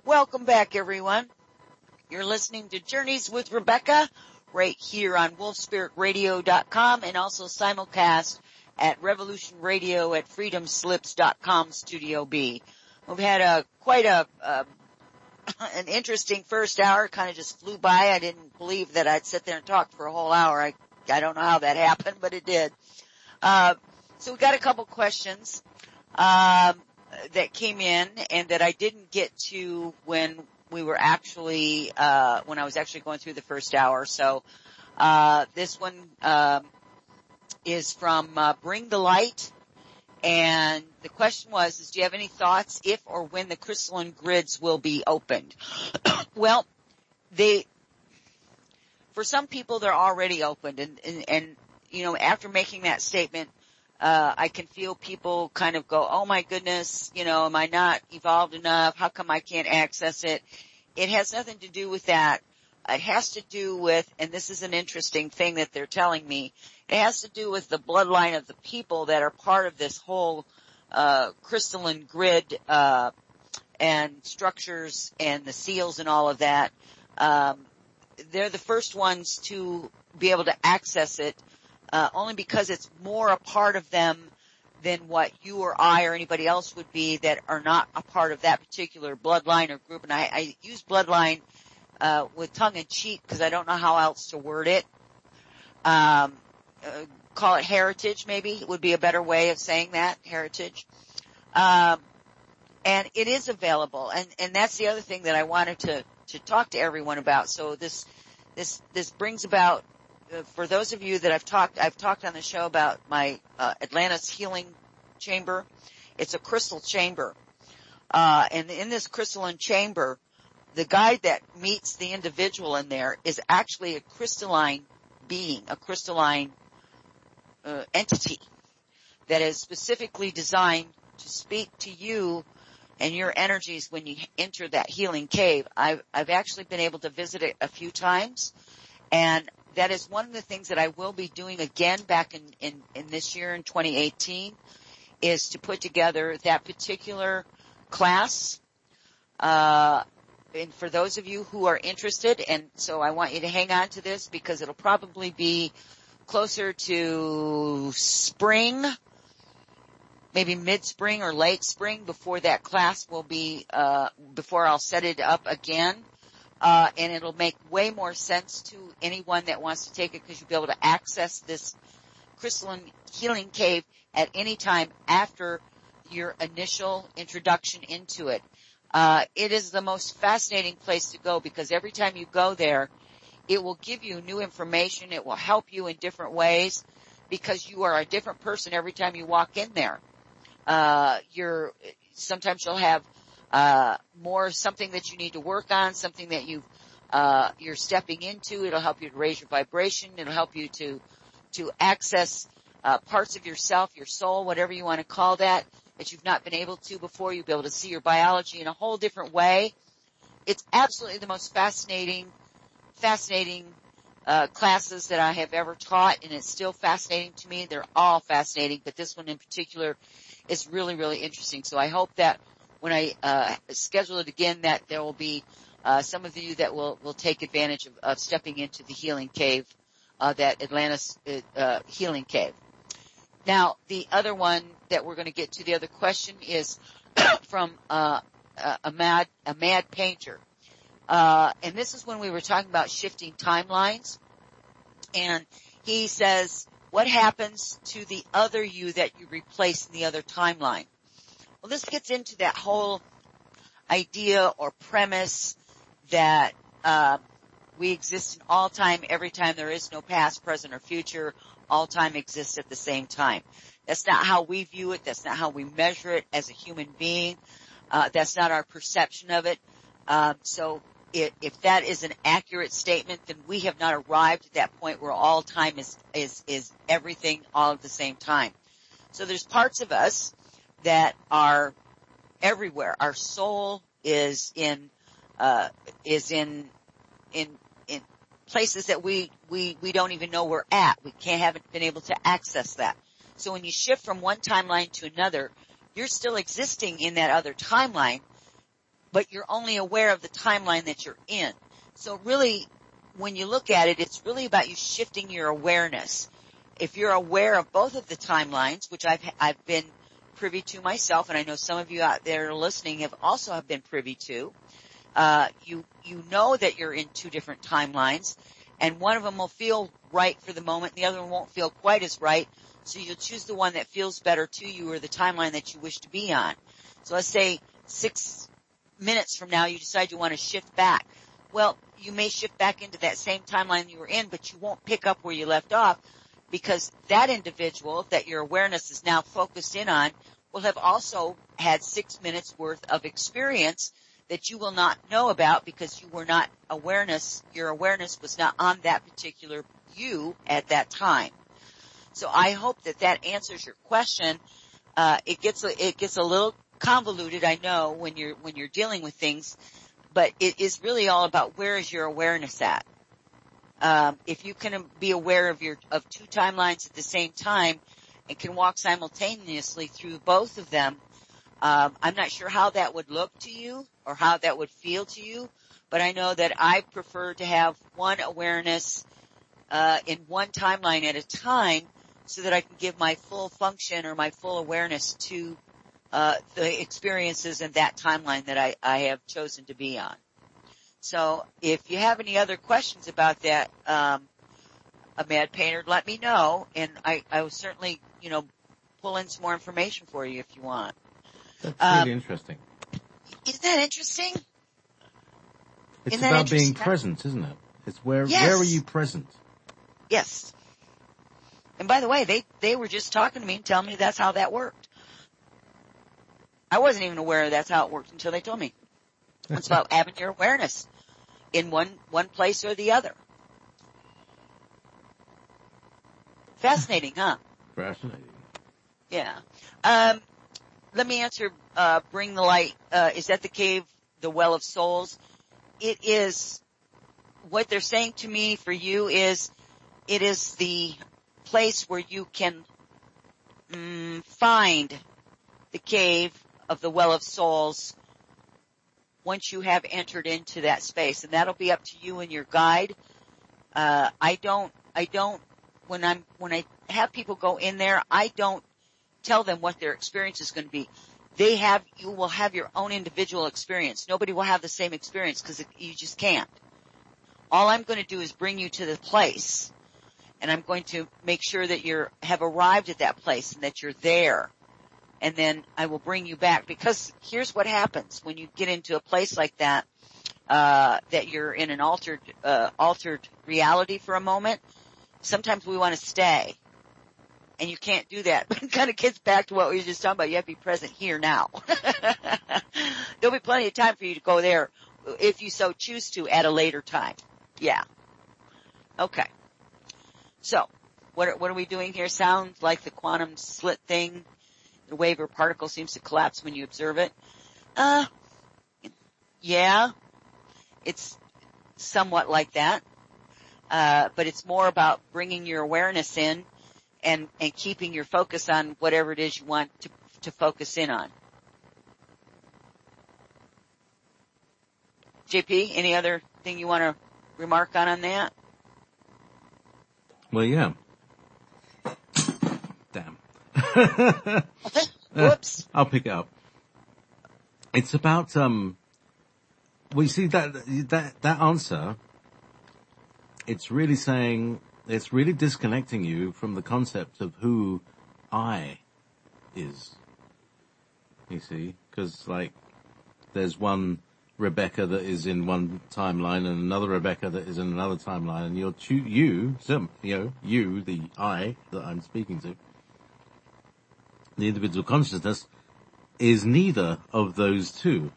Welcome back, everyone. You're listening to Journeys with Rebecca right here on wolfspiritradio.com and also simulcast at Revolution Radio at freedomslips.com Studio B. We've had quite an interesting first hour. Kind of just flew by. I didn't believe that I'd sit there and talk for a whole hour. I don't know how that happened, but it did. So we got a couple questions that came in and that I didn't get to when we were actually, when I was actually going through the first hour. So, this one, is from, Bring the Light. And the question was, do you have any thoughts if or when the crystalline grids will be opened? Well, for some people, they're already opened and, after making that statement, I can feel people kind of go, oh my goodness, am I not evolved enough? How come I can't access it? It has nothing to do with that. It has to do with, and this is an interesting thing that they're telling me, it has to do with the bloodline of the people that are part of this whole crystalline grid and structures and the seals and all of that. They're the first ones to be able to access it, only because it's more a part of them than what you or I or anybody else would be that are not a part of that particular bloodline or group. And I use bloodline with tongue in cheek because I don't know how else to word it. Call it heritage, maybe would be a better way of saying that, heritage. And it is available. And that's the other thing that I wanted to talk to everyone about. So this brings about, for those of you that I've talked on the show about my Atlantis healing chamber. It's a crystal chamber. And in this crystalline chamber, the guide that meets the individual in there is actually a crystalline being, a crystalline entity that is specifically designed to speak to you and your energies when you enter that healing cave. I've actually been able to visit it a few times, and that is one of the things that I will be doing again back in this year in 2018, is to put together that particular class. And for those of you who are interested, and so I want you to hang on to this because it'll probably be closer to spring, maybe mid-spring or late spring before that class will be, before I'll set it up again. And it'll make way more sense to anyone that wants to take it because you'll be able to access this crystalline healing cave at any time after your initial introduction into it. It is the most fascinating place to go because every time you go there, it will give you new information. It will help you in different ways because you are a different person every time you walk in there. Sometimes you'll have more something that you need to work on, something that you're stepping into. It'll help you to raise your vibration. It'll help you to access parts of yourself, your soul, whatever you want to call that you've not been able to before. You'll be able to see your biology in a whole different way. It's absolutely the most fascinating classes that I have ever taught, and it's still fascinating to me. They're all fascinating, but this one in particular is really, really interesting. So I hope that when I schedule it again, that there will be some of you that will take advantage of stepping into the healing cave, that Atlantis healing cave. Now, the other one that we're going to get to, the other question is from a mad painter. And this is when we were talking about shifting timelines. And he says, what happens to the other you that you replace in the other timeline? Well, this gets into that whole idea or premise that we exist in all time, every time. There is no past, present, or future. All time exists at the same time. That's not how we view it. That's not how we measure it as a human being. That's not our perception of it. So if that is an accurate statement, then we have not arrived at that point where all time is everything all at the same time. So there's parts of us that are everywhere. Our soul is in places that we don't even know we're at. Haven't been able to access that. So when you shift from one timeline to another, you're still existing in that other timeline, but you're only aware of the timeline that you're in. So really, when you look at it, it's really about you shifting your awareness. If you're aware of both of the timelines, which I've been privy to myself, and I know some of you out there listening have been privy to, you know that you're in two different timelines, and one of them will feel right for the moment, the other one won't feel quite as right, so you'll choose the one that feels better to you or the timeline that you wish to be on. So let's say 6 minutes from now you decide you want to shift back. Well, you may shift back into that same timeline you were in, but you won't pick up where you left off because that individual that your awareness is now focused in on will have also had 6 minutes worth of experience that you will not know about because your awareness was not on that particular you at that time. So I hope that answers your question. It gets a little convoluted, I know, when you're dealing with things, but it is really all about where is your awareness at. If you can be aware of two timelines at the same time and can walk simultaneously through both of them, I'm not sure how that would look to you or how that would feel to you, but I know that I prefer to have one awareness in one timeline at a time so that I can give my full function or my full awareness to the experiences in that timeline that I have chosen to be on. So if you have any other questions about that, a Mad Painter, let me know, and I will certainly, pull in some more information for you if you want. That's really interesting. Isn't that interesting? It's about being present, isn't it? It's where are you present? Yes. And by the way, they were just talking to me and telling me that's how that worked. I wasn't even aware that's how it worked until they told me. It's about having your awareness in one place or the other. Fascinating, huh? Fascinating. Yeah. Let me answer, Bring the Light. Is that the cave, the Well of Souls? It is, what they're saying to me for you is, it is the place where you can find the cave of the Well of Souls once you have entered into that space, and that'll be up to you and your guide. I don't, when I have people go in there, I don't tell them what their experience is going to be. You will have your own individual experience. Nobody will have the same experience because you just can't. All I'm going to do is bring you to the place, and I'm going to make sure that have arrived at that place and that you're there. And then I will bring you back, because here's what happens when you get into a place like that, that you're in an altered reality for a moment. Sometimes we want to stay, and you can't do that. But it kind of gets back to what we were just talking about. You have to be present here now. There'll be plenty of time for you to go there if you so choose to at a later time. Yeah. Okay. So, what are we doing here? Sounds like the quantum slit thing. The wave or particle seems to collapse when you observe it. Yeah, it's somewhat like that. But it's more about bringing your awareness in and keeping your focus on whatever it is you want to focus in on. JP, any other thing you want to remark on that? Well, yeah. Damn. Whoops. I'll pick it up. It's about, we see that answer, it's really saying, it's really disconnecting you from the concept of who I is. You see? Because, there's one Rebecca that is in one timeline and another Rebecca that is in another timeline, and you, the I that I'm speaking to, the individual consciousness, is neither of those two. Do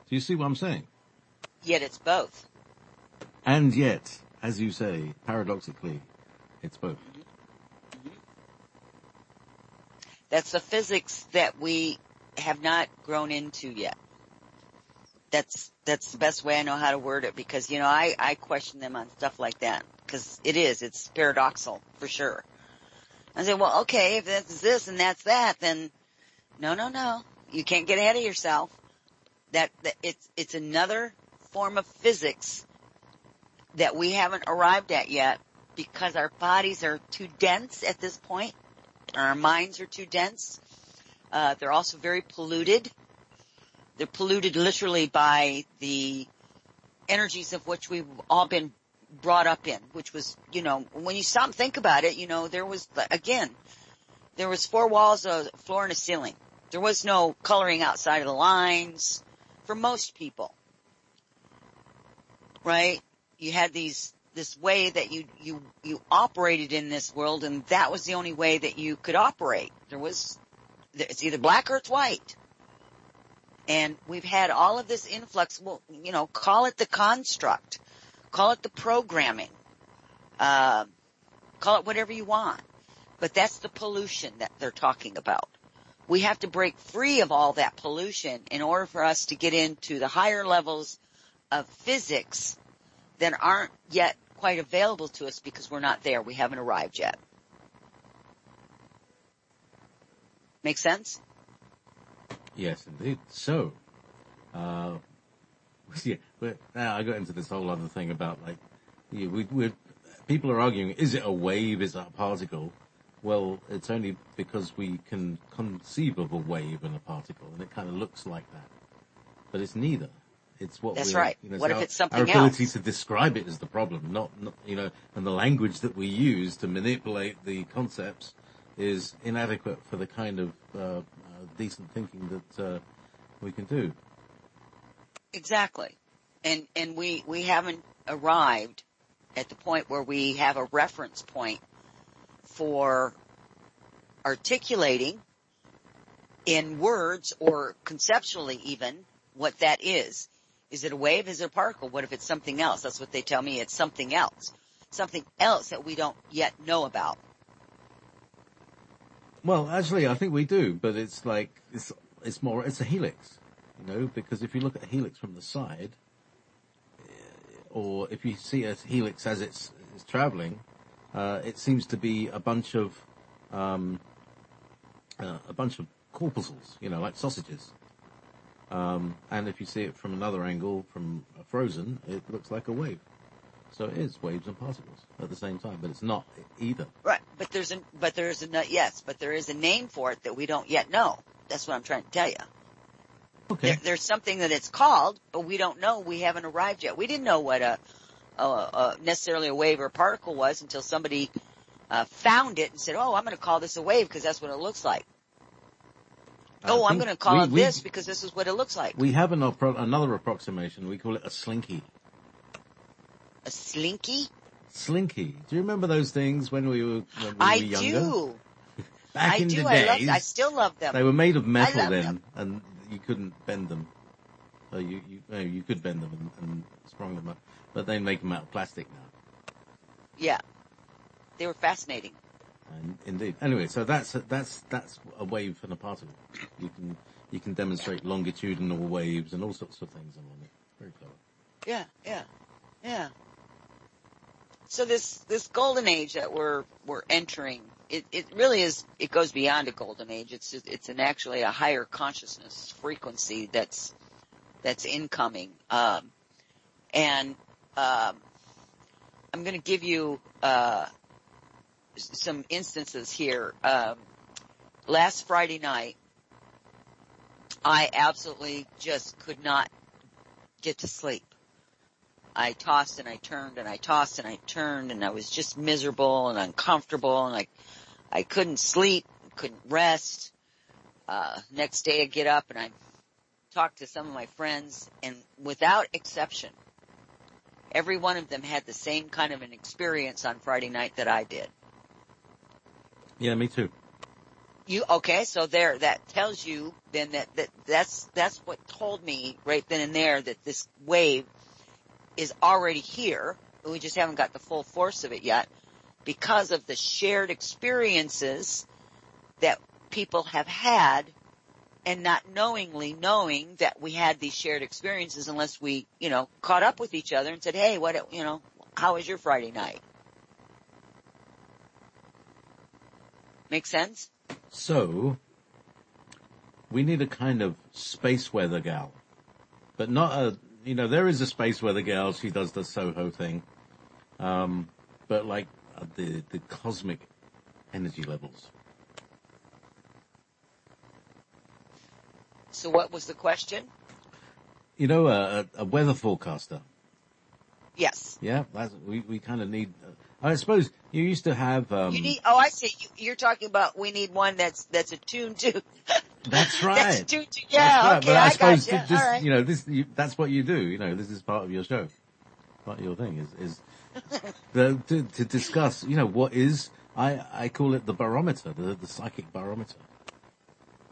you see what I'm saying? Yet it's both. And yet, as you say, paradoxically, it's both. Mm-hmm. That's the physics that we have not grown into yet. That's the best way I know how to word it, because, I question them on stuff like that, because it's paradoxical for sure. I say, well, okay, if that's this and that's that, then no. You can't get ahead of yourself. That it's another form of physics that we haven't arrived at yet, because our bodies are too dense at this point. Our minds are too dense. They're also very polluted. They're polluted literally by the energies of which we've all been brought up in, which was, when you stop and think about it, there was 4 walls, a floor, and a ceiling. There was no coloring outside of the lines for most people, right? You had this way that you operated in this world, and that was the only way that you could operate. It's either black or it's white. And we've had all of this influx, call it the construct, call it the programming, call it whatever you want. But that's the pollution that they're talking about. We have to break free of all that pollution in order for us to get into the higher levels of physics that aren't yet quite available to us because we're not there. We haven't arrived yet. Make sense? Yes, indeed. So, yeah, but now I got into this whole other thing about like, people are arguing, is it a wave, is it a particle? Well, it's only because we can conceive of a wave and a particle, and it kind of looks like that. But it's neither. It's what That's we're, right. you know, What if our, it's something our ability else? to describe it is the problem, not, you know, and the language that we use to manipulate the concepts is inadequate for the kind of decent thinking that we can do. Exactly. And we haven't arrived at the point where we have a reference point for articulating in words or conceptually even what that is. Is it a wave? Is it a particle? What if it's something else? That's what they tell me. It's something else. Something else that we don't yet know about. Well, actually, I think we do, but it's like, it's a helix, you know, because if you look at a helix from the side, or if you see a helix as it's traveling, it seems to be a bunch of corpuscles, you know, like sausages. And if you see it from another angle, from frozen, it looks like a wave. So it is waves and particles at the same time, but it's not either. Right. But there is a name for it that we don't yet know. That's what I'm trying to tell you. Okay. There's something that it's called, but we don't know. We haven't arrived yet. We didn't know what necessarily a wave or a particle was until somebody found it and said, "Oh, I'm going to call this a wave because that's what it looks like." I'm going to call it this because this is what it looks like. We have another approximation. We call it a slinky. A slinky? Slinky. Do you remember those things when we were younger? I do. Back in the days. I still love them. They were made of metal then, them. and you couldn't bend them. You could bend them and sprung them up, but they make them out of plastic now. Yeah. They were fascinating. And indeed. Anyway, so that's a wave and a particle. You can demonstrate longitudinal waves and all sorts of things along it. Very clever. Yeah. So this golden age that we're entering, it really is, it goes beyond a golden age. It's actually a higher consciousness frequency that's incoming. I'm going to give you some instances here. Last Friday night, I absolutely just could not get to sleep. I tossed and I turned and I tossed and I turned, and I was just miserable and uncomfortable, and I couldn't sleep, couldn't rest. Next day I get up and I talk to some of my friends, and without exception, every one of them had the same kind of an experience on Friday night that I did. Yeah, me too. Okay, so that tells you then that's what told me right then and there that this wave is already here. We just haven't got the full force of it yet because of the shared experiences that people have had, and not knowing that we had these shared experiences unless we, caught up with each other and said, "Hey, how was your Friday night?" Make sense? So, we need a kind of space weather gal, but not there is a space weather gal. She does the Soho thing, but like the cosmic energy levels. So what was the question? A weather forecaster. Yes. Yeah, we kind of need. I suppose you used to have. You need. Oh, I see. You're talking about. We need one that's attuned to. That's right. That's attuned to. Yeah. Right. Okay. But I suppose got you. All right. That's what you do. This is part of your show. Part of your thing is to discuss. What is I call it the barometer, the psychic barometer.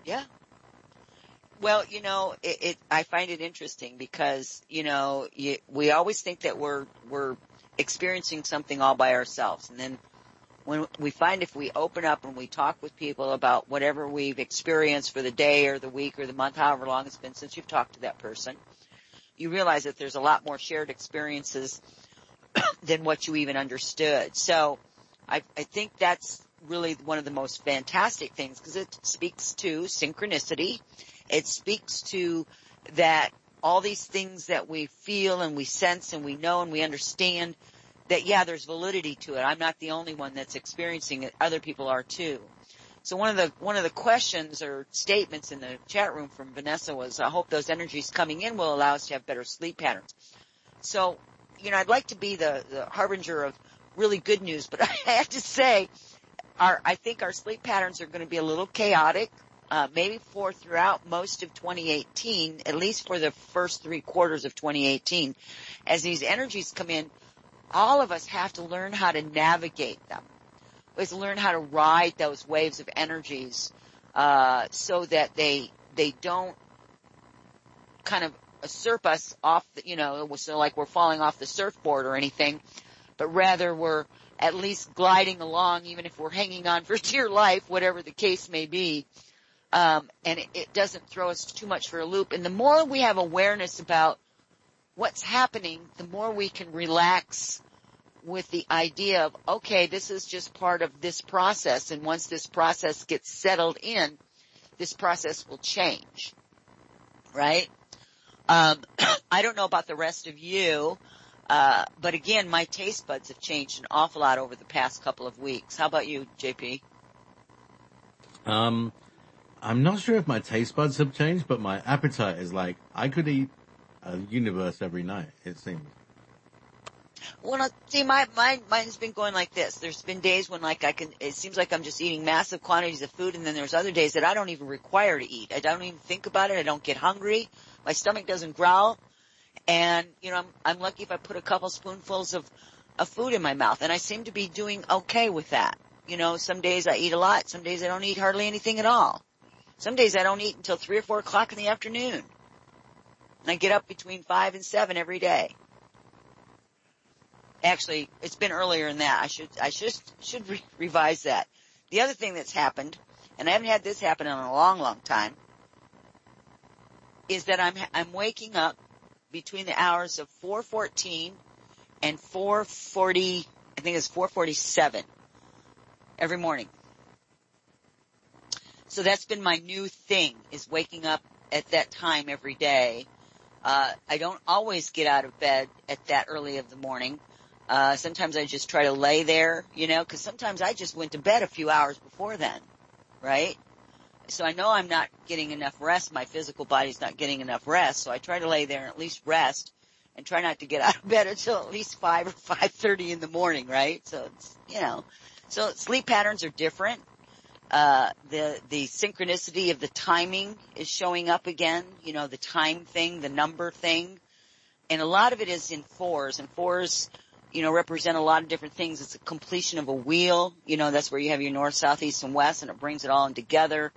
Yeah. Well, I find it interesting because, we always think that we're experiencing something all by ourselves. And then when we find if we open up and we talk with people about whatever we've experienced for the day or the week or the month, however long it's been since you've talked to that person, you realize that there's a lot more shared experiences than what you even understood. So I think that's really one of the most fantastic things, because it speaks to synchronicity. It speaks to that all these things that we feel and we sense and we know and we understand, that, yeah, there's validity to it. I'm not the only one that's experiencing it. Other people are too. So one of the questions or statements in the chat room from Vanessa was, I hope those energies coming in will allow us to have better sleep patterns. So, I'd like to be the harbinger of really good news, but I have to say, I think our sleep patterns are going to be a little chaotic, maybe throughout most of 2018, at least for the first 3 quarters of 2018. As these energies come in, all of us have to learn how to navigate them. We have to learn how to ride those waves of energies, so that they don't kind of usurp us off, so like we're falling off the surfboard or anything, but rather we're at least gliding along, even if we're hanging on for dear life, whatever the case may be. And it doesn't throw us too much for a loop. And the more we have awareness about what's happening, the more we can relax with the idea of, okay, this is just part of this process. And once this process gets settled in, this process will change. Right? I don't know about the rest of you, but again, my taste buds have changed an awful lot over the past couple of weeks. How about you, JP? I'm not sure if my taste buds have changed, but my appetite is like, I could eat a universe every night, it seems. Well, see, mine's been going like this. There's been days when it seems like I'm just eating massive quantities of food, and then there's other days that I don't even require to eat. I don't even think about it. I don't get hungry. My stomach doesn't growl. And, I'm lucky if I put a couple spoonfuls of food in my mouth, and I seem to be doing okay with that. Some days I eat a lot. Some days I don't eat hardly anything at all. Some days I don't eat until 3 or 4 o'clock in the afternoon. And I get up between 5 and 7 every day. Actually, it's been earlier than that. I should revise that. The other thing that's happened, and I haven't had this happen in a long, long time, is that I'm waking up between the hours of 4:14 and 4:40. I think it's 4:47 every morning. So that's been my new thing, is waking up at that time every day. I don't always get out of bed at that early of the morning. Sometimes I just try to lay there, because sometimes I just went to bed a few hours before then, right? So I know I'm not getting enough rest. My physical body's not getting enough rest. So I try to lay there and at least rest and try not to get out of bed until at least 5 or 5:30 in the morning, right? So it's, so sleep patterns are different. The synchronicity of the timing is showing up again, the time thing, the number thing. And a lot of it is in 4s, and 4s, represent a lot of different things. It's a completion of a wheel. That's where you have your north, south, east, and west, and it brings it all in together,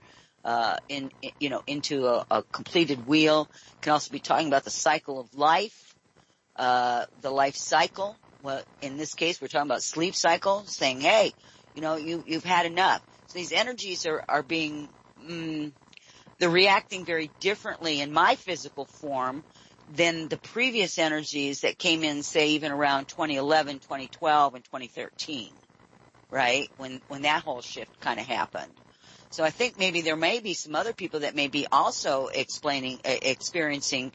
into a completed wheel. It can also be talking about the cycle of life, the life cycle. Well, in this case, we're talking about sleep cycle, saying, hey, you've had enough. So these energies are being, they're reacting very differently in my physical form than the previous energies that came in, say, even around 2011, 2012, and 2013, right? When that whole shift kind of happened. So I think maybe there may be some other people that may be also experiencing,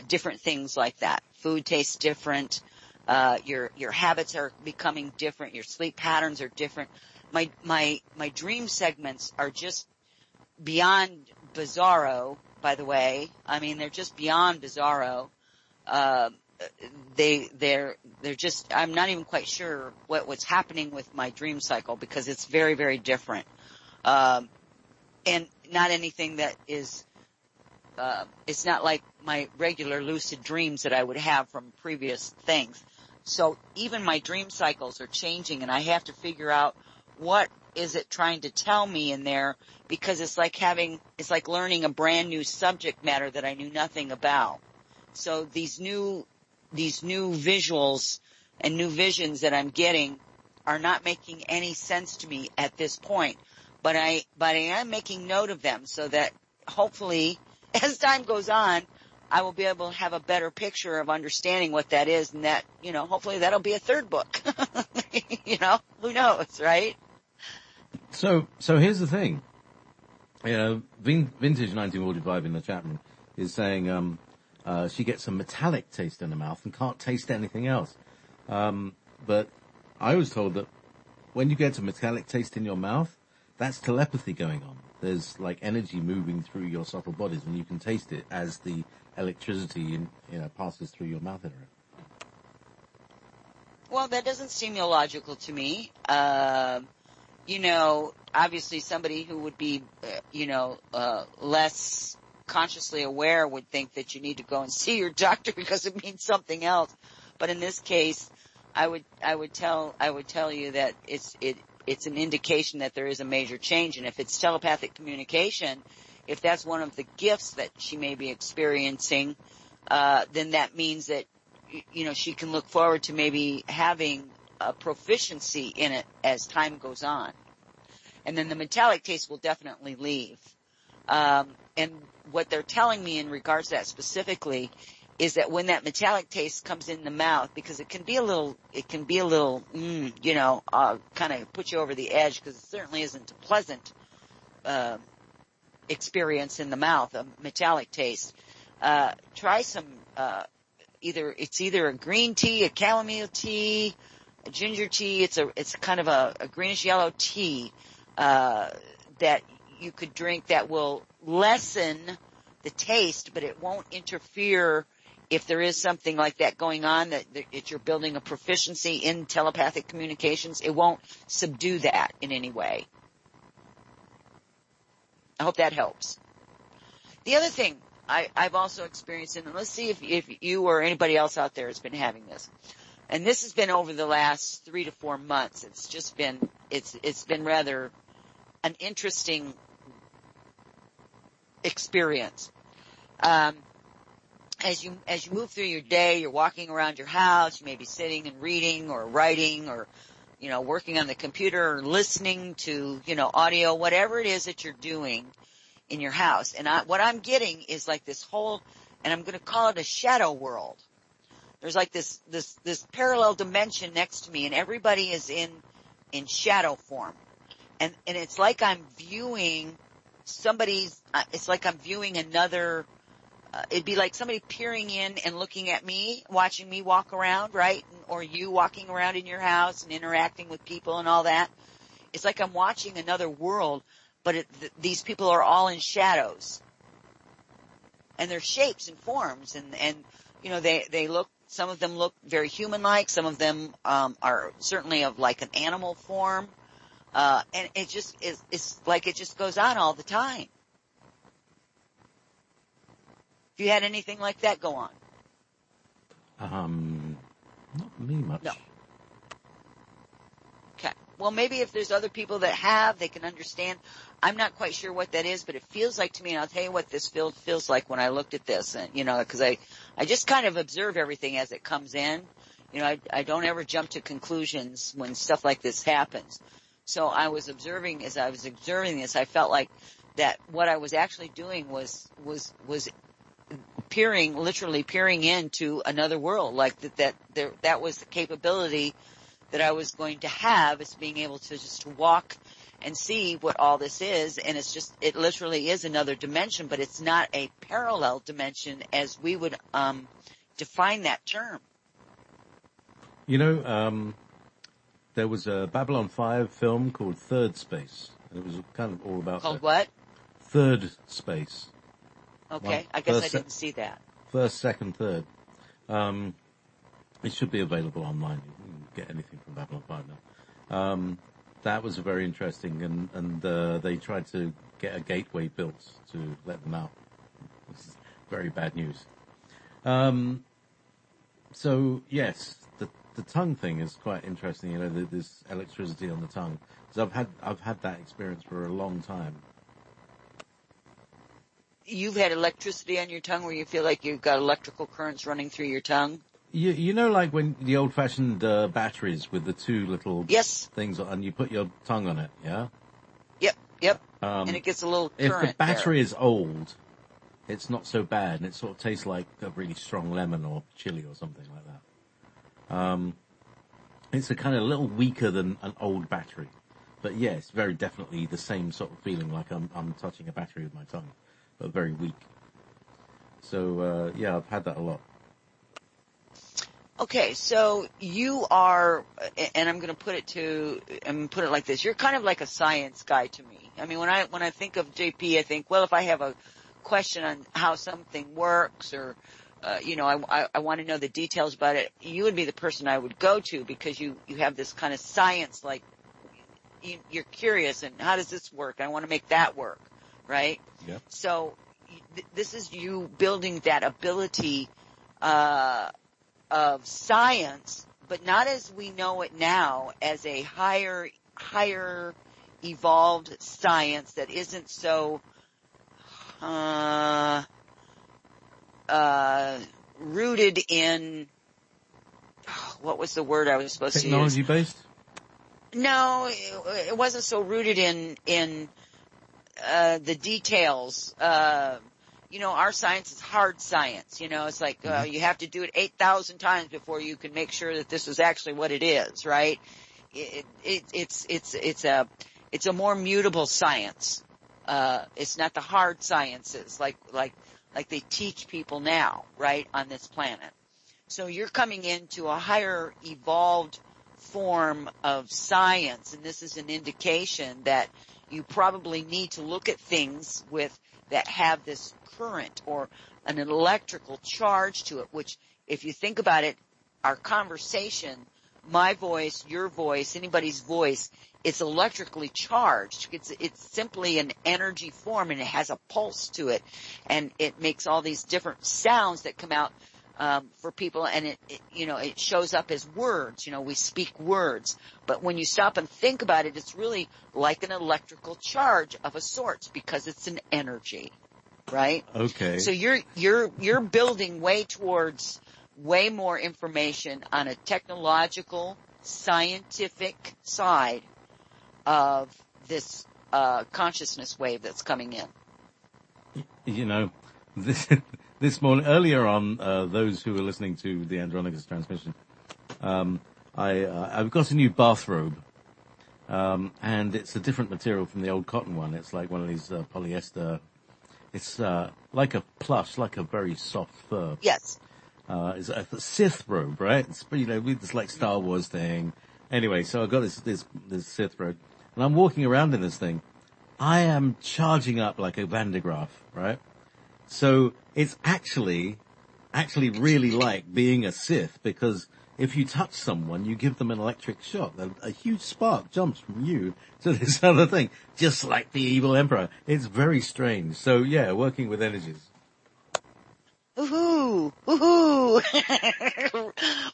different things like that. Food tastes different. Your habits are becoming different. Your sleep patterns are different. My dream segments are just beyond bizarro, by the way. I mean, they're just beyond bizarro. They're just, I'm not even quite sure what's happening with my dream cycle, because it's very, very different. And not anything that is, it's not like my regular lucid dreams that I would have from previous things. So even my dream cycles are changing, and I have to figure out what is it trying to tell me in there, because it's like learning a brand new subject matter that I knew nothing about. So these new visuals and new visions that I'm getting are not making any sense to me at this point, but I am making note of them so that hopefully as time goes on, I will be able to have a better picture of understanding what that is, and that, hopefully that'll be a third book. Who knows, right? So here's the thing. Vintage 1945 in the chat room is saying, she gets a metallic taste in her mouth and can't taste anything else. But I was told that when you get a metallic taste in your mouth, that's telepathy going on. There's like energy moving through your subtle bodies, and you can taste it as the electricity passes through your mouth area. Well, that doesn't seem illogical to me. Obviously somebody who would be, less consciously aware would think that you need to go and see your doctor because it means something else. But in this case, I would tell you that it's an indication that there is a major change. And if it's telepathic communication, if that's one of the gifts that she may be experiencing, then that means that, she can look forward to maybe having a proficiency in it as time goes on. And then the metallic taste will definitely leave. And what they're telling me in regards to that specifically is that when that metallic taste comes in the mouth, because it can be a little, kind of put you over the edge, because it certainly isn't a pleasant, experience in the mouth, a metallic taste. Try some, either a green tea, a chamomile tea, a ginger tea. It's kind of a greenish yellow tea, that you could drink that will lessen the taste, but it won't interfere if there is something like that going on, that you're building a proficiency in telepathic communications. It won't subdue that in any way. I hope that helps. The other thing I've also experienced, and let's see if you or anybody else out there has been having this, and this has been over the last 3 to 4 months. It's been rather an interesting experience. As you move through your day, you're walking around your house, you may be sitting and reading or writing or, working on the computer or listening to, audio, whatever it is that you're doing in your house. And what I'm getting is like this whole, and I'm going to call it a shadow world. There's like this parallel dimension next to me, and everybody is in shadow form. And it's like I'm viewing it's like I'm viewing another, it'd be like somebody peering in and looking at me, watching me walk around, right? Or you walking around in your house and interacting with people and all that. It's like I'm watching another world, but these people are all in shadows. And they're shapes and forms, and they look, some of them look very human-like, some of them are certainly of like an animal form. And it's like it just goes on all the time. Have you had anything like that go on? Not me much. No. Okay. Well, maybe if there's other people that have, they can understand. I'm not quite sure what that is, but it feels like to me, and I'll tell you what this feels like when I looked at this, and, because I just kind of observe everything as it comes in. I don't ever jump to conclusions when stuff like this happens. So I was observing, as I was observing this, I felt like that what I was actually doing was literally peering into another world, like that was the capability that I was going to have, is being able to just walk and see what all this is. And it literally is another dimension, but it's not a parallel dimension as we would, define that term. There was a Babylon 5 film called Third Space. It was kind of all about... Called what? Third Space. Okay, I guess I didn't see that. First, second, third. It should be available online. You can get anything from Babylon 5 now. That was very interesting, and they tried to get a gateway built to let them out. This is very bad news. So, yes, the tongue thing is quite interesting, this electricity on the tongue. Because I've had that experience for a long time. You've had electricity on your tongue where you feel like you've got electrical currents running through your tongue? You know, like when the old-fashioned batteries with the two little Yes. things, and you put your tongue on it, yeah? Yep. And it gets a little If current the battery there. is old, it's not so bad, and it sort of tastes like a really strong lemon or chili or something like that. It's a kind of little weaker than an old battery. But yes, very definitely the same sort of feeling, like I'm touching a battery with my tongue, but very weak. So, yeah, I've had that a lot. Okay, so you are, and I'm going to put it like this. You're kind of like a science guy to me. I mean, when I think of JP, I think, well, if I have a question on how something works, or I want to know the details about it, you would be the person I would go to, because you have this kind of science, like you're curious, and how does this work? I want to make that work, right? Yeah. So this is you building that ability of science, but not as we know it now, as a higher evolved science that isn't so rooted in, what was the word I was supposed to use? Technology based? No, it wasn't so rooted in the details. Our science is hard science. It's like you have to do it 8,000 times before you can make sure that this is actually what it is, right? It's a more mutable science. It's not the hard sciences like they teach people now, right, on this planet. So you're coming into a higher evolved form of science, and this is an indication that you probably need to look at things that have this current or an electrical charge to it, which, if you think about it, our conversation, my voice, your voice, anybody's voice, it's electrically charged. It's simply an energy form, and it has a pulse to it, and it makes all these different sounds that come out for people, and it shows up as words. We speak words, but when you stop and think about it, it's really like an electrical charge of a sort, because it's an energy, right? Okay. So you're building way towards way more information on a technological, scientific side of this consciousness wave that's coming in. This morning, earlier on, those who were listening to the Andronicus transmission, I've got a new bathrobe, and it's a different material from the old cotton one. It's like one of these polyester. It's like a plush, like a very soft fur. Yes. It's a Sith robe, right? It's with this like Star Wars thing. Anyway, so I got this Sith robe, and I'm walking around in this thing. I am charging up like a Van de Graaff, right? So it's actually really like being a Sith, because if you touch someone, you give them an electric shock. A huge spark jumps from you to this other thing, just like the evil Emperor. It's very strange. So yeah, working with energies. Woohoo! Woohoo!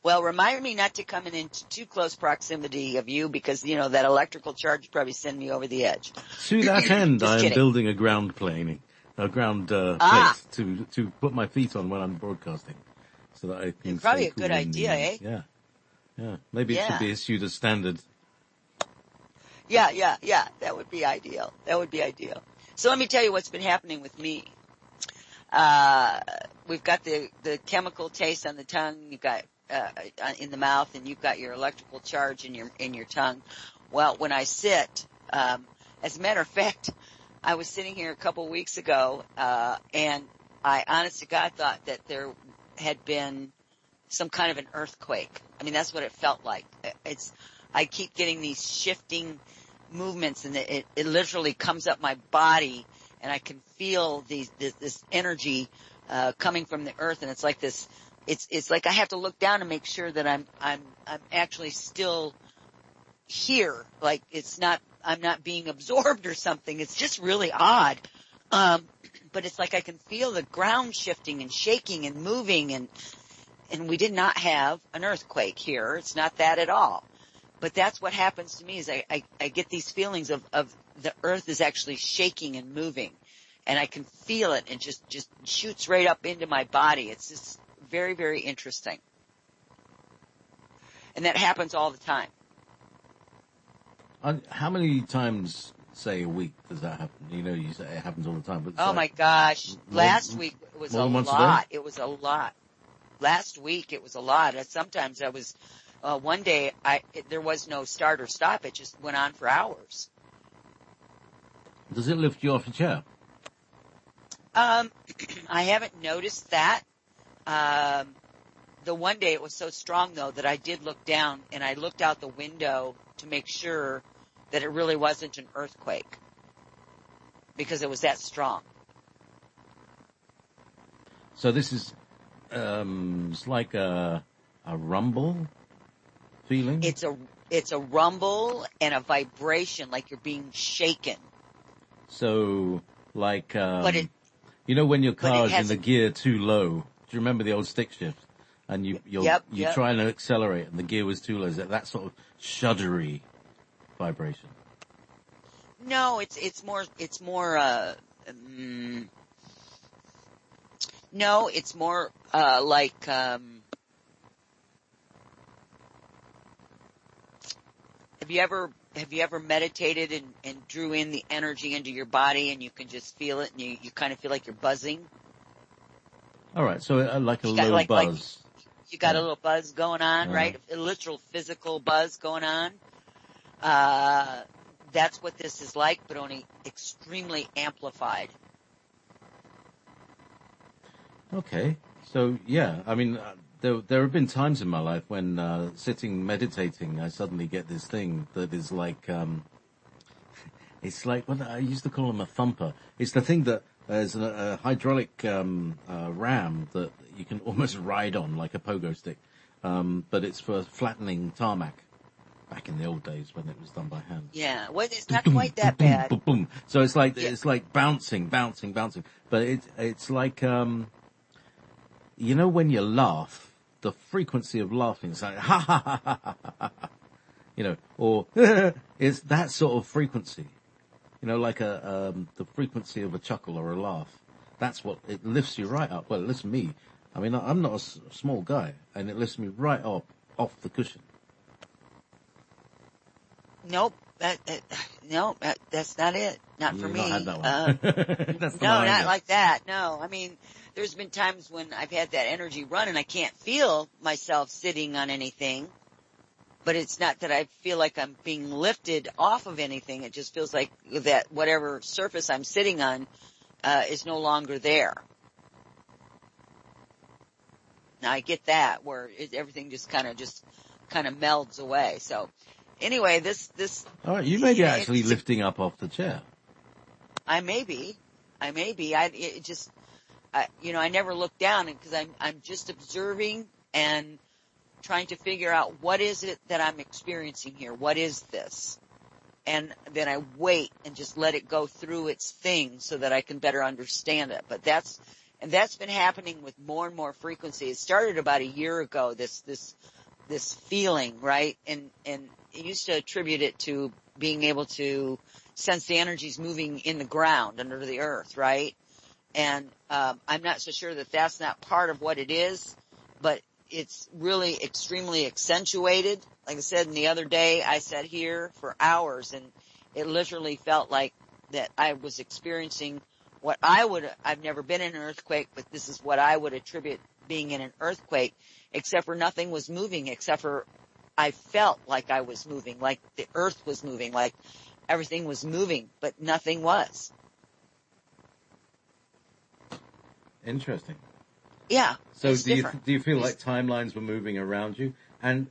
Well, remind me not to come into too close proximity of you, because, that electrical charge would probably send me over the edge. To that end, I am building a ground place to put my feet on when I'm broadcasting, so that I can. Probably a good idea, eh? Yeah. Maybe it should be issued as standard. Yeah. That would be ideal. So let me tell you what's been happening with me. We've got the chemical taste on the tongue. You've got in the mouth, and you've got your electrical charge in your tongue. Well, when I sit, as a matter of fact, I was sitting here a couple of weeks ago, and I, honest to God, thought that there had been some kind of an earthquake. I mean, that's what it felt like. I keep getting these shifting movements, and it literally comes up my body, and I can feel this energy coming from the earth, and it's like this. It's like I have to look down and make sure that I'm actually still here. Like I'm not being absorbed or something. It's just really odd. But it's like I can feel the ground shifting and shaking and moving, and we did not have an earthquake here. It's not that at all. But that's what happens to me, is I get these feelings of the earth is actually shaking and moving, and I can feel it, and just shoots right up into my body. It's just very, very interesting. And that happens all the time. How many times, say, a week does that happen? You know, you say it happens all the time, but Oh my gosh. Last week it was a lot. It was a lot. Last week it was a lot. Sometimes I was, one day there was no start or stop. It just went on for hours. Does it lift you off your chair? I haven't noticed that. The one day it was so strong though that I did look down and I looked out the window to make sure that it really wasn't an earthquake because it was that strong. So this is, it's like a rumble feeling? It's a rumble and a vibration like you're being shaken. So, like, But it, you know when your car's in the gear too low? Do you remember the old stick shift? And you're trying to accelerate and the gear was too low. Is that sort of shuddery vibration? No, it's more, no, it's more, like, have you ever meditated and drew in the energy into your body and you can just feel it and you kind of feel like you're buzzing? All right. So like a low buzz. You got a little buzz going on, right? A literal physical buzz going on. That's what this is like, but only extremely amplified. Okay. So, yeah, I mean, there have been times in my life when, sitting meditating, I suddenly get this thing that is like, it's like what I used to call them a thumper. It's the thing that there's a hydraulic, ram that you can almost ride on like a pogo stick. But it's for flattening tarmac. Back in the old days when it was done by hand. Yeah, well, it's not quite that bad. Boom, boom. So it's like it's like bouncing. But it's like you know when you laugh, the frequency of laughing is like ha ha ha ha ha ha, you know, or it's that sort of frequency. You know, like the frequency of a chuckle or a laugh. That's what it lifts you right up. Well, it lifts me. I mean, I'm not a small guy, and it lifts me right up off the cushion. Nope. That's not it. Not for me. Not had that one. That's the no, not like that. No, I mean, there's been times when I've had that energy run and I can't feel myself sitting on anything, but it's not that I feel like I'm being lifted off of anything. It just feels like that whatever surface I'm sitting on, is no longer there. Now I get that where everything just kind of melds away. So, anyway, this. All right, you may be actually lifting up off the chair. I may be. I never look down because I'm just observing and trying to figure out what is it that I'm experiencing here. What is this? And then I wait and just let it go through its thing so that I can better understand it. But that's been happening with more and more frequency. It started about a year ago. This feeling, right? And I used to attribute it to being able to sense the energies moving in the ground under the earth, right? And I'm not so sure that that's not part of what it is, but it's really extremely accentuated. Like I said, the other day I sat here for hours and it literally felt like that I was experiencing what I've never been in an earthquake, but this is what I would attribute being in an earthquake, except for nothing was moving, except for I felt like I was moving, like the earth was moving, like everything was moving, but nothing was. Interesting. Yeah. So do you feel like timelines were moving around you? And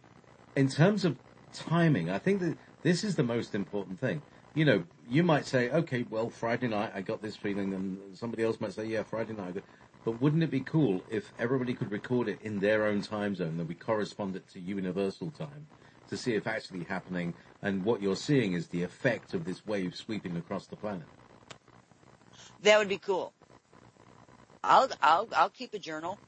in terms of timing, I think that this is the most important thing. You know, you might say, okay, well, Friday night I got this feeling, and somebody else might say, yeah, Friday night I got. But wouldn't it be cool if everybody could record it in their own time zone, that we correspond it to universal time, to see if actually happening, and what you're seeing is the effect of this wave sweeping across the planet? That would be cool. I'll keep a journal.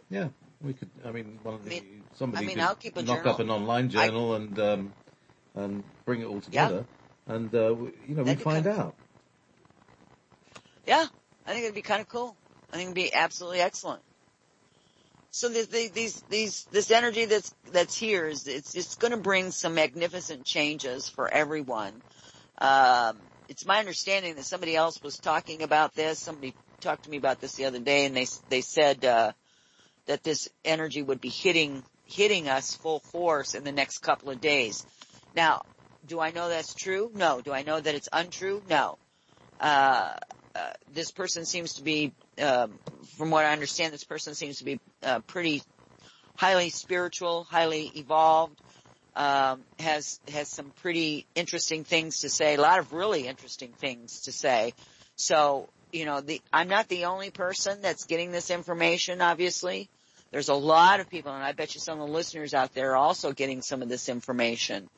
Yeah, we could. I mean, somebody I'll keep a could knock journal. up an online journal and bring it all together, and we find out. Yeah, I think it'd be kind of cool. I think it'd be absolutely excellent. So this energy that's here it's going to bring some magnificent changes for everyone. It's my understanding that somebody else was talking about this. Somebody talked to me about this the other day, and they said that this energy would be hitting us full force in the next couple of days. Now, do I know that's true? No. Do I know that it's untrue? No. This person seems to be, from what I understand, this person seems to be pretty highly spiritual, highly evolved, has some pretty interesting things to say, a lot of really interesting things to say. So, I'm not the only person that's getting this information, obviously. There's a lot of people, and I bet you some of the listeners out there are also getting some of this information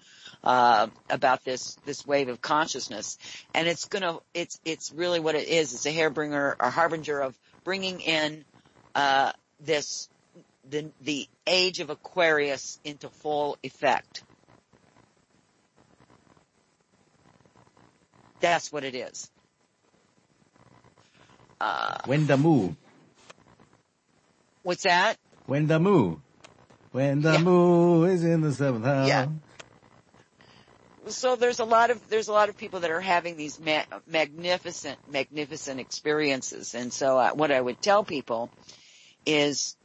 about this wave of consciousness. And it's really what it is. It's a harbinger of bringing in the age of Aquarius into full effect. That's what it is. Wendamu. What's that? Wendamu. Wendamu is in the 7th house. Yeah. So there's a lot of people that are having these magnificent experiences. And so what I would tell people is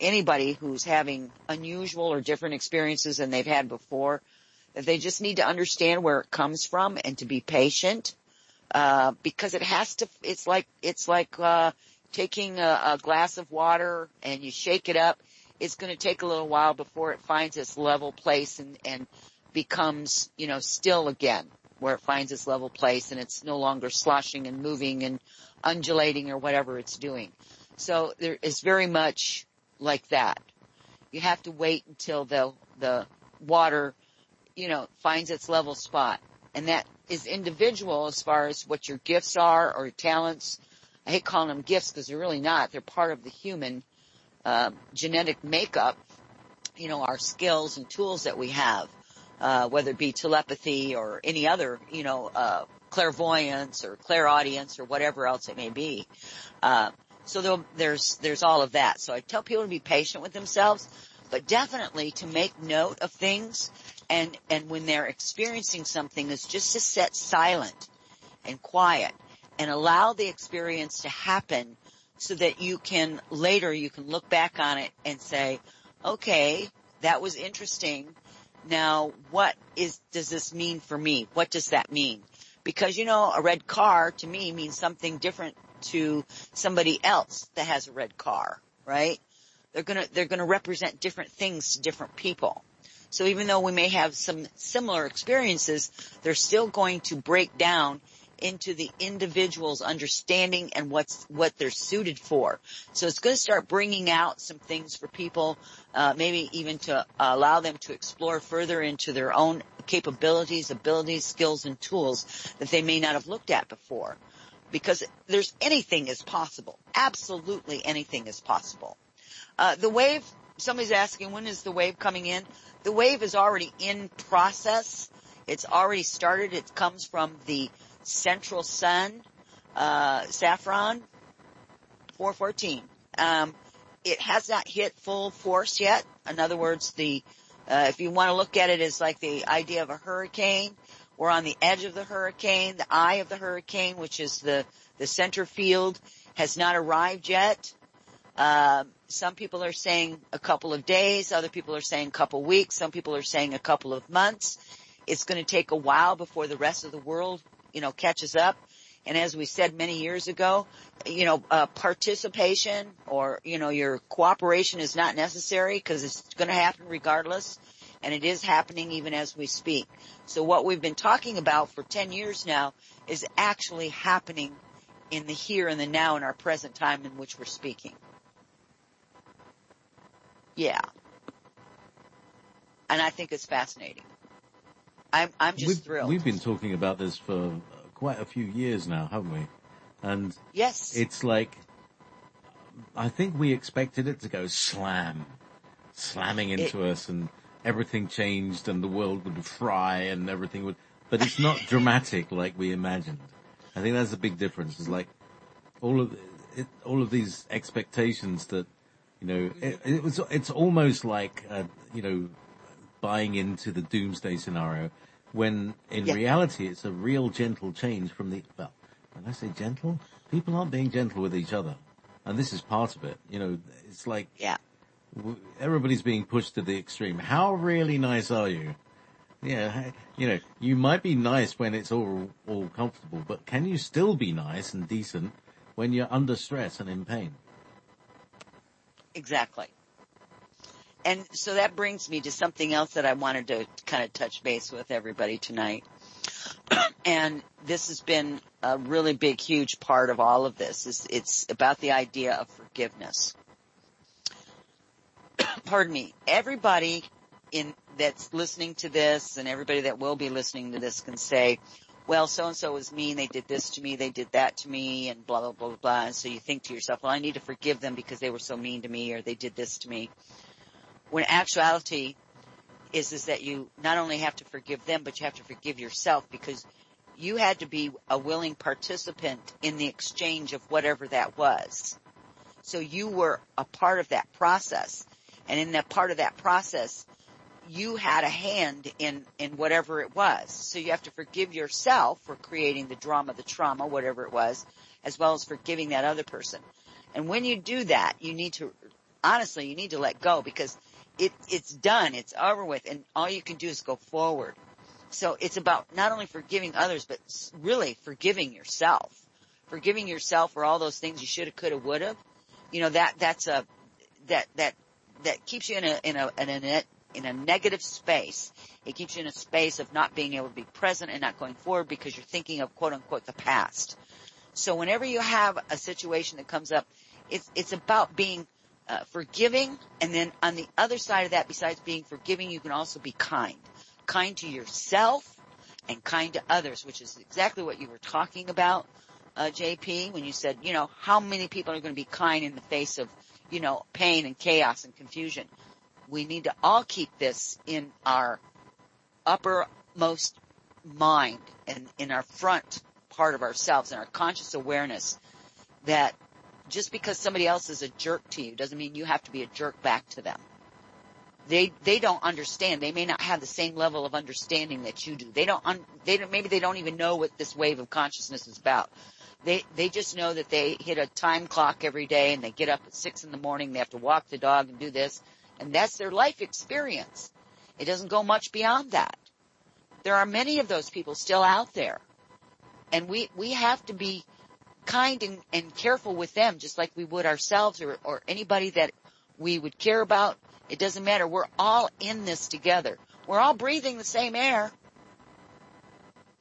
anybody who's having unusual or different experiences than they've had before, that they just need to understand where it comes from and to be patient. Because it's like taking a glass of water and you shake it up. It's going to take a little while before it finds its level place and becomes, still again, where it finds its level place and it's no longer sloshing and moving and undulating or whatever it's doing. So there is very much like that. You have to wait until the water, finds its level spot. And that is individual as far as what your gifts are or talents. I hate calling them gifts because they're really not. They're part of the human genetic makeup, our skills and tools that we have, whether it be telepathy or any other, clairvoyance or clairaudience or whatever else it may be. So there's all of that. So I tell people to be patient with themselves, but definitely to make note of things. And when they're experiencing something, is just to sit silent and quiet and allow the experience to happen so that you can look back on it and say, okay, that was interesting. Now, what does this mean for me? What does that mean? Because, a red car to me means something different to somebody else that has a red car, right? They're gonna represent different things to different people. So even though we may have some similar experiences, they're still going to break down into the individual's understanding and what they're suited for. So it's going to start bringing out some things for people, maybe even to allow them to explore further into their own capabilities, abilities, skills, and tools that they may not have looked at before. Because anything is possible. Absolutely anything is possible. The wave, somebody's asking, when is the wave coming in? The wave is already in process. It's already started. It comes from the central sun, Saffron 414. It has not hit full force yet. In other words, if you want to look at it as like the idea of a hurricane, we're on the edge of the hurricane. The eye of the hurricane, which is the center field, has not arrived yet. Some people are saying a couple of days. Other people are saying a couple of weeks. Some people are saying a couple of months. It's going to take a while before the rest of the world, catches up. And as we said many years ago, participation or, your cooperation is not necessary because it's going to happen regardless. And it is happening even as we speak. So what we've been talking about for 10 years now is actually happening in the here and the now in our present time in which we're speaking. Yeah. And I think it's fascinating. I'm just thrilled. We've been talking about this for quite a few years now, haven't we? And yes, it's like, I think we expected it to go slamming into us and everything changed and the world would fry and everything would, but it's not dramatic like we imagined. I think that's a big difference. It's like all of these expectations that You know, it's almost like, buying into the doomsday scenario when in Yeah. reality it's a real gentle change well, when I say gentle, people aren't being gentle with each other. And this is part of it. You know, it's like Yeah. everybody's being pushed to the extreme. How really nice are you? Yeah, you know, you might be nice when it's all comfortable, but can you still be nice and decent when you're under stress and in pain? Exactly. And so that brings me to something else that I wanted to kind of touch base with everybody tonight. And this has been a really big, huge part of all of this. It's about the idea of forgiveness. Pardon me. Everybody that's listening to this and everybody that will be listening to this can say, well, so-and-so was mean, they did this to me, they did that to me, and blah, blah, blah, blah, blah. And so you think to yourself, well, I need to forgive them because they were so mean to me or they did this to me. When actuality is that you not only have to forgive them, but you have to forgive yourself because you had to be a willing participant in the exchange of whatever that was. So you were a part of that process. And in that part of that process, you had a hand in whatever it was. So you have to forgive yourself for creating the drama, the trauma, whatever it was, as well as forgiving that other person. And when you do that, you need to let go because it's done. It's over with. And all you can do is go forward. So it's about not only forgiving others, but really forgiving yourself. Forgiving yourself for all those things you should have, could have, would have. You know, that keeps you in a negative space. It keeps you in a space of not being able to be present and not going forward because you're thinking of quote unquote the past. So whenever you have a situation that comes up, it's about being forgiving, and then on the other side of that, besides being forgiving, you can also be kind. Kind to yourself and kind to others, which is exactly what you were talking about, JP, when you said, you know, how many people are going to be kind in the face of, you know, pain and chaos and confusion. We need to all keep this in our uppermost mind and in our front part of ourselves, in our conscious awareness, that just because somebody else is a jerk to you doesn't mean you have to be a jerk back to them. They don't understand. They may not have the same level of understanding that you do. Maybe they don't even know what this wave of consciousness is about. They just know that they hit a time clock every day and they get up at 6 a.m. They have to walk the dog and do this. And that's their life experience. It doesn't go much beyond that. There are many of those people still out there. And we have to be kind and careful with them, just like we would ourselves or anybody that we would care about. It doesn't matter. We're all in this together. We're all breathing the same air.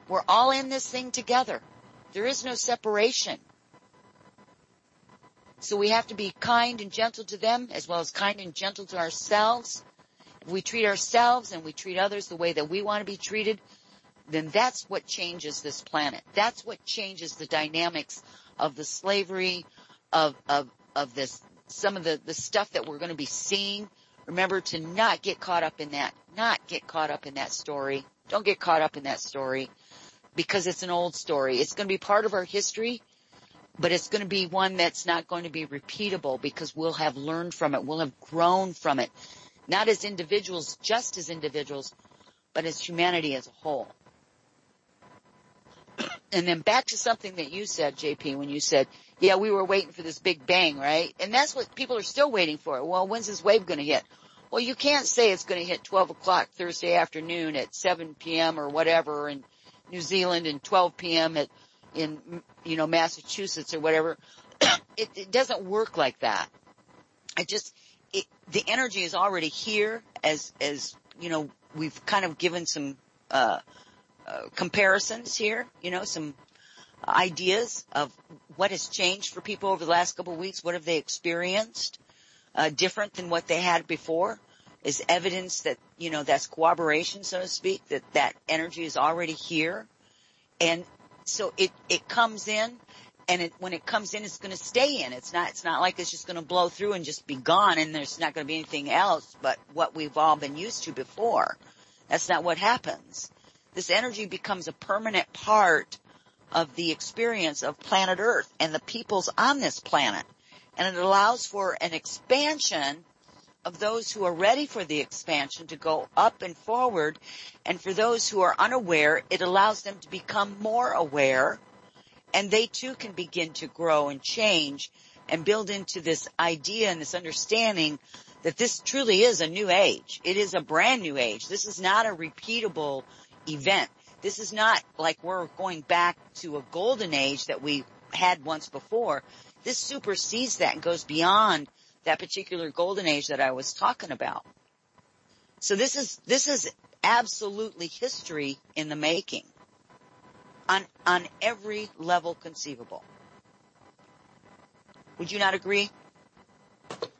We're all in this thing together. There is no separation. So we have to be kind and gentle to them as well as kind and gentle to ourselves. If we treat ourselves and we treat others the way that we want to be treated, then that's what changes this planet. That's what changes the dynamics of the slavery, of this, some of the stuff that we're going to be seeing. Remember to not get caught up in that. Not get caught up in that story. Don't get caught up in that story because it's an old story. It's going to be part of our history, but it's going to be one that's not going to be repeatable because we'll have learned from it. We'll have grown from it. Not as individuals, just as individuals, but as humanity as a whole. And then back to something that you said, JP, when you said, yeah, we were waiting for this big bang, right? And that's what people are still waiting for. Well, when's this wave going to hit? Well, you can't say it's going to hit 12 o'clock Thursday afternoon at 7 p.m. or whatever in New Zealand and 12 p.m. in Massachusetts or whatever. It doesn't work like that. The energy is already here as we've kind of given some comparisons here, some ideas of what has changed for people over the last couple of weeks. What have they experienced different than what they had before? Is evidence that, that's corroboration, so to speak, that energy is already here. And so it comes in, and when it comes in, it's going to stay in. It's not like it's just going to blow through and just be gone and there's not going to be anything else but what we've all been used to before. That's not what happens. This energy becomes a permanent part of the experience of planet Earth and the peoples on this planet. and it allows for an expansion of those who are ready for the expansion to go up and forward. And for those who are unaware, it allows them to become more aware, and they too can begin to grow and change and build into this idea and this understanding that this truly is a new age. It is a brand new age. This is not a repeatable event. This is not like we're going back to a golden age that we had once before. This supersedes that and goes beyond that particular golden age that I was talking about. So this is absolutely history in the making on every level conceivable. Would you not agree?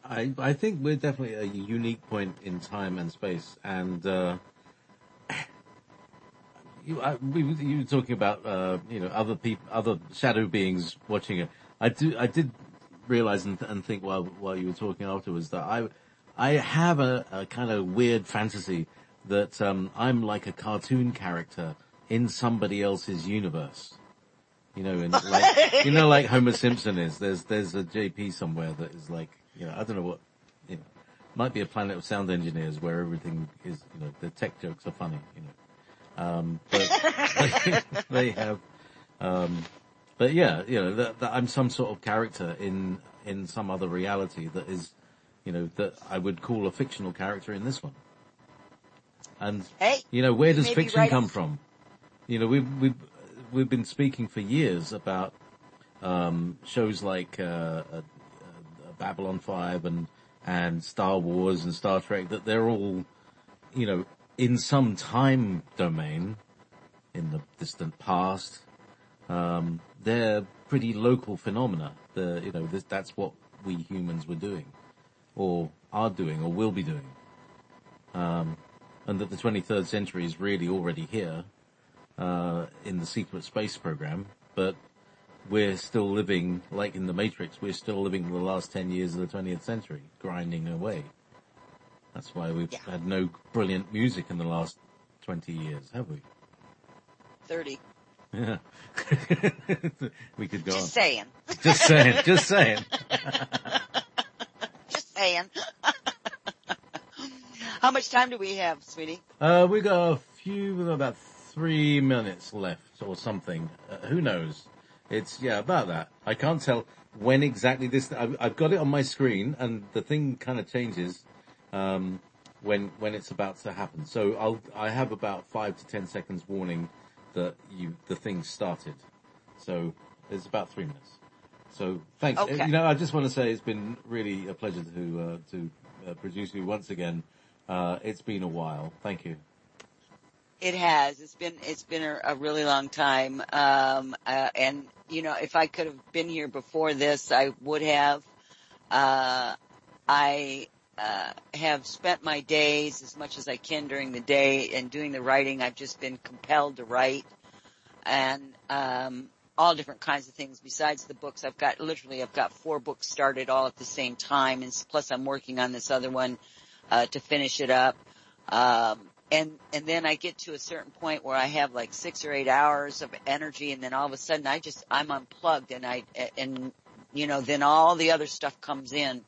I think we're definitely a unique point in time and space, and you were talking about other shadow beings watching it. I did realize and think while you were talking afterwards that I have a kind of weird fantasy that I'm like a cartoon character in somebody else's universe. Like Homer Simpson is. There's a JP somewhere that is like, I don't know what, might be a planet of sound engineers where everything is, the tech jokes are funny, but they have, but yeah, that I'm some sort of character in some other reality that is, that I would call a fictional character in this one. And, where does fiction come from? We've been speaking for years about shows like Babylon 5 and Star Wars and Star Trek, that they're all, in some time domain in the distant past. They're pretty local phenomena. That's what we humans were doing, or are doing, or will be doing. And that the 23rd century is really already here. In the secret space program, but we're still living, like in the Matrix, we're still living the last 10 years of the 20th century, grinding away. That's why we've had no brilliant music in the last 20 years, have we? 30. Yeah. We could go on. Just saying. Just saying. Just saying. How much time do we have, sweetie? We got about 3 minutes left or something. Who knows? It's, about that. I can't tell when exactly this, I've got it on my screen and the thing kind of changes, when it's about to happen. So I have about 5 to 10 seconds warning that the thing started. So it's about 3 minutes. So thanks. Okay. I just want to say it's been really a pleasure to produce you once again. It's been a while. Thank you. It has. It's been a really long time. And if I could have been here before this, I would have. I have spent my days as much as I can during the day and doing the writing. I've just been compelled to write, and all different kinds of things besides the books. I've got 4 books started all at the same time, and plus I'm working on this other one to finish it up. And then I get to a certain point where I have like 6 or 8 hours of energy, and then all of a sudden I'm unplugged, and then all the other stuff comes in,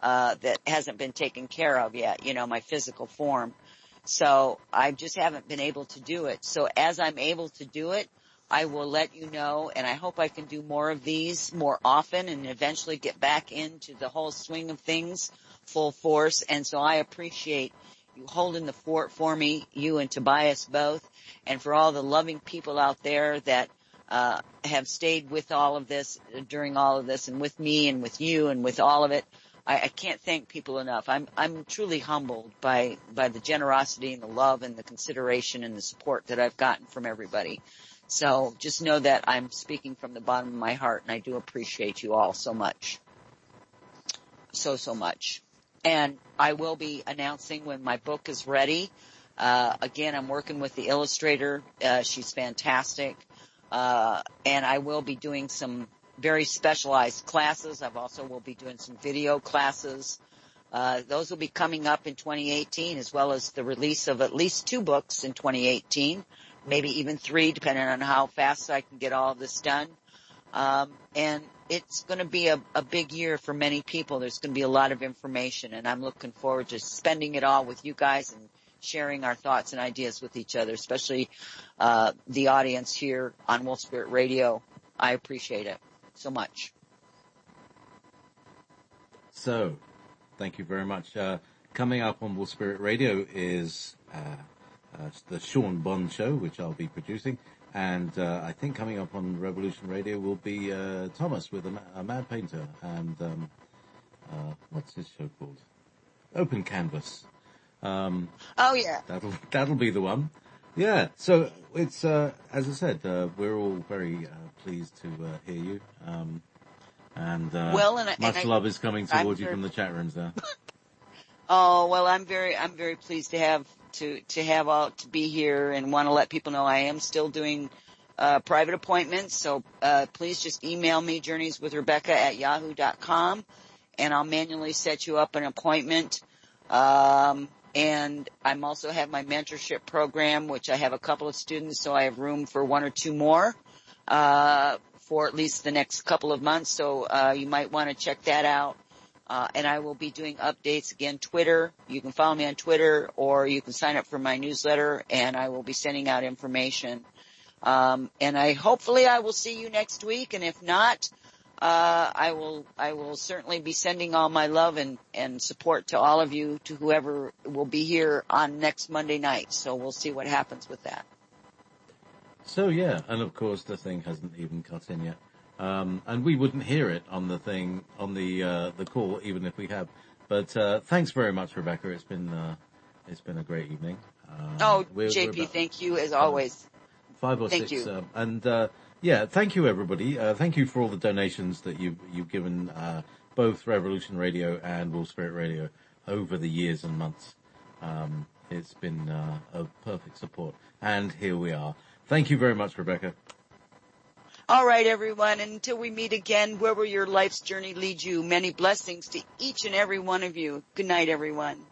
that hasn't been taken care of yet, my physical form. So I just haven't been able to do it. So as I'm able to do it, I will let you know, and I hope I can do more of these more often and eventually get back into the whole swing of things full force. And so I appreciate you holding the fort for me, you and Tobias both, and for all the loving people out there that have stayed with all of this, during all of this, and with me and with you and with all of it. I can't thank people enough. I'm truly humbled by the generosity and the love and the consideration and the support that I've gotten from everybody. So just know that I'm speaking from the bottom of my heart, and I do appreciate you all so much. So much. And I will be announcing when my book is ready. Again, I'm working with the illustrator. She's fantastic. And I will be doing some very specialized classes. I've also will be doing some video classes. Those will be coming up in 2018, as well as the release of at least 2 books in 2018, maybe even 3, depending on how fast I can get all of this done. And it's going to be a big year for many people. There's going to be a lot of information, and I'm looking forward to spending it all with you guys and sharing our thoughts and ideas with each other, especially the audience here on Wolf Spirit Radio. I appreciate it so much. So, thank you very much. Coming up on Wolf Spirit Radio is the Sean Bond Show, which I'll be producing. And I think coming up on Revolution Radio will be Thomas with a Mad Painter. And what's his show called? Open Canvas. Oh, yeah. That'll be the one. Yeah. So it's, as I said, we're all very pleased to hear you. And much love is coming towards you from the chat rooms there. Oh, well, I'm very pleased to be here and want to let people know I am still doing private appointments. So please just email me, journeyswithrebecca@yahoo.com, and I'll manually set you up an appointment. And I'm also have my mentorship program, which I have a couple of students, so I have room for one or two more for at least the next couple of months. So you might want to check that out. And I will be doing updates again, Twitter. You can follow me on Twitter, or you can sign up for my newsletter, and I will be sending out information. And hopefully I will see you next week. And if not, I will certainly be sending all my love and support to all of you, to whoever will be here on next Monday night. So we'll see what happens with that. So yeah, and of course the thing hasn't even cut in yet. And we wouldn't hear it on the thing, on the call, even if we have. But, thanks very much, Rebecca. It's been a great evening. JP, thank you as always. 5 or thank 6. You. Thank you everybody. Thank you for all the donations that you've given, both Revolution Radio and Wolf Spirit Radio over the years and months. It's been, a perfect support. And here we are. Thank you very much, Rebecca. All right, everyone. Until we meet again, where will your life's journey lead you? Many blessings to each and every one of you. Good night, everyone.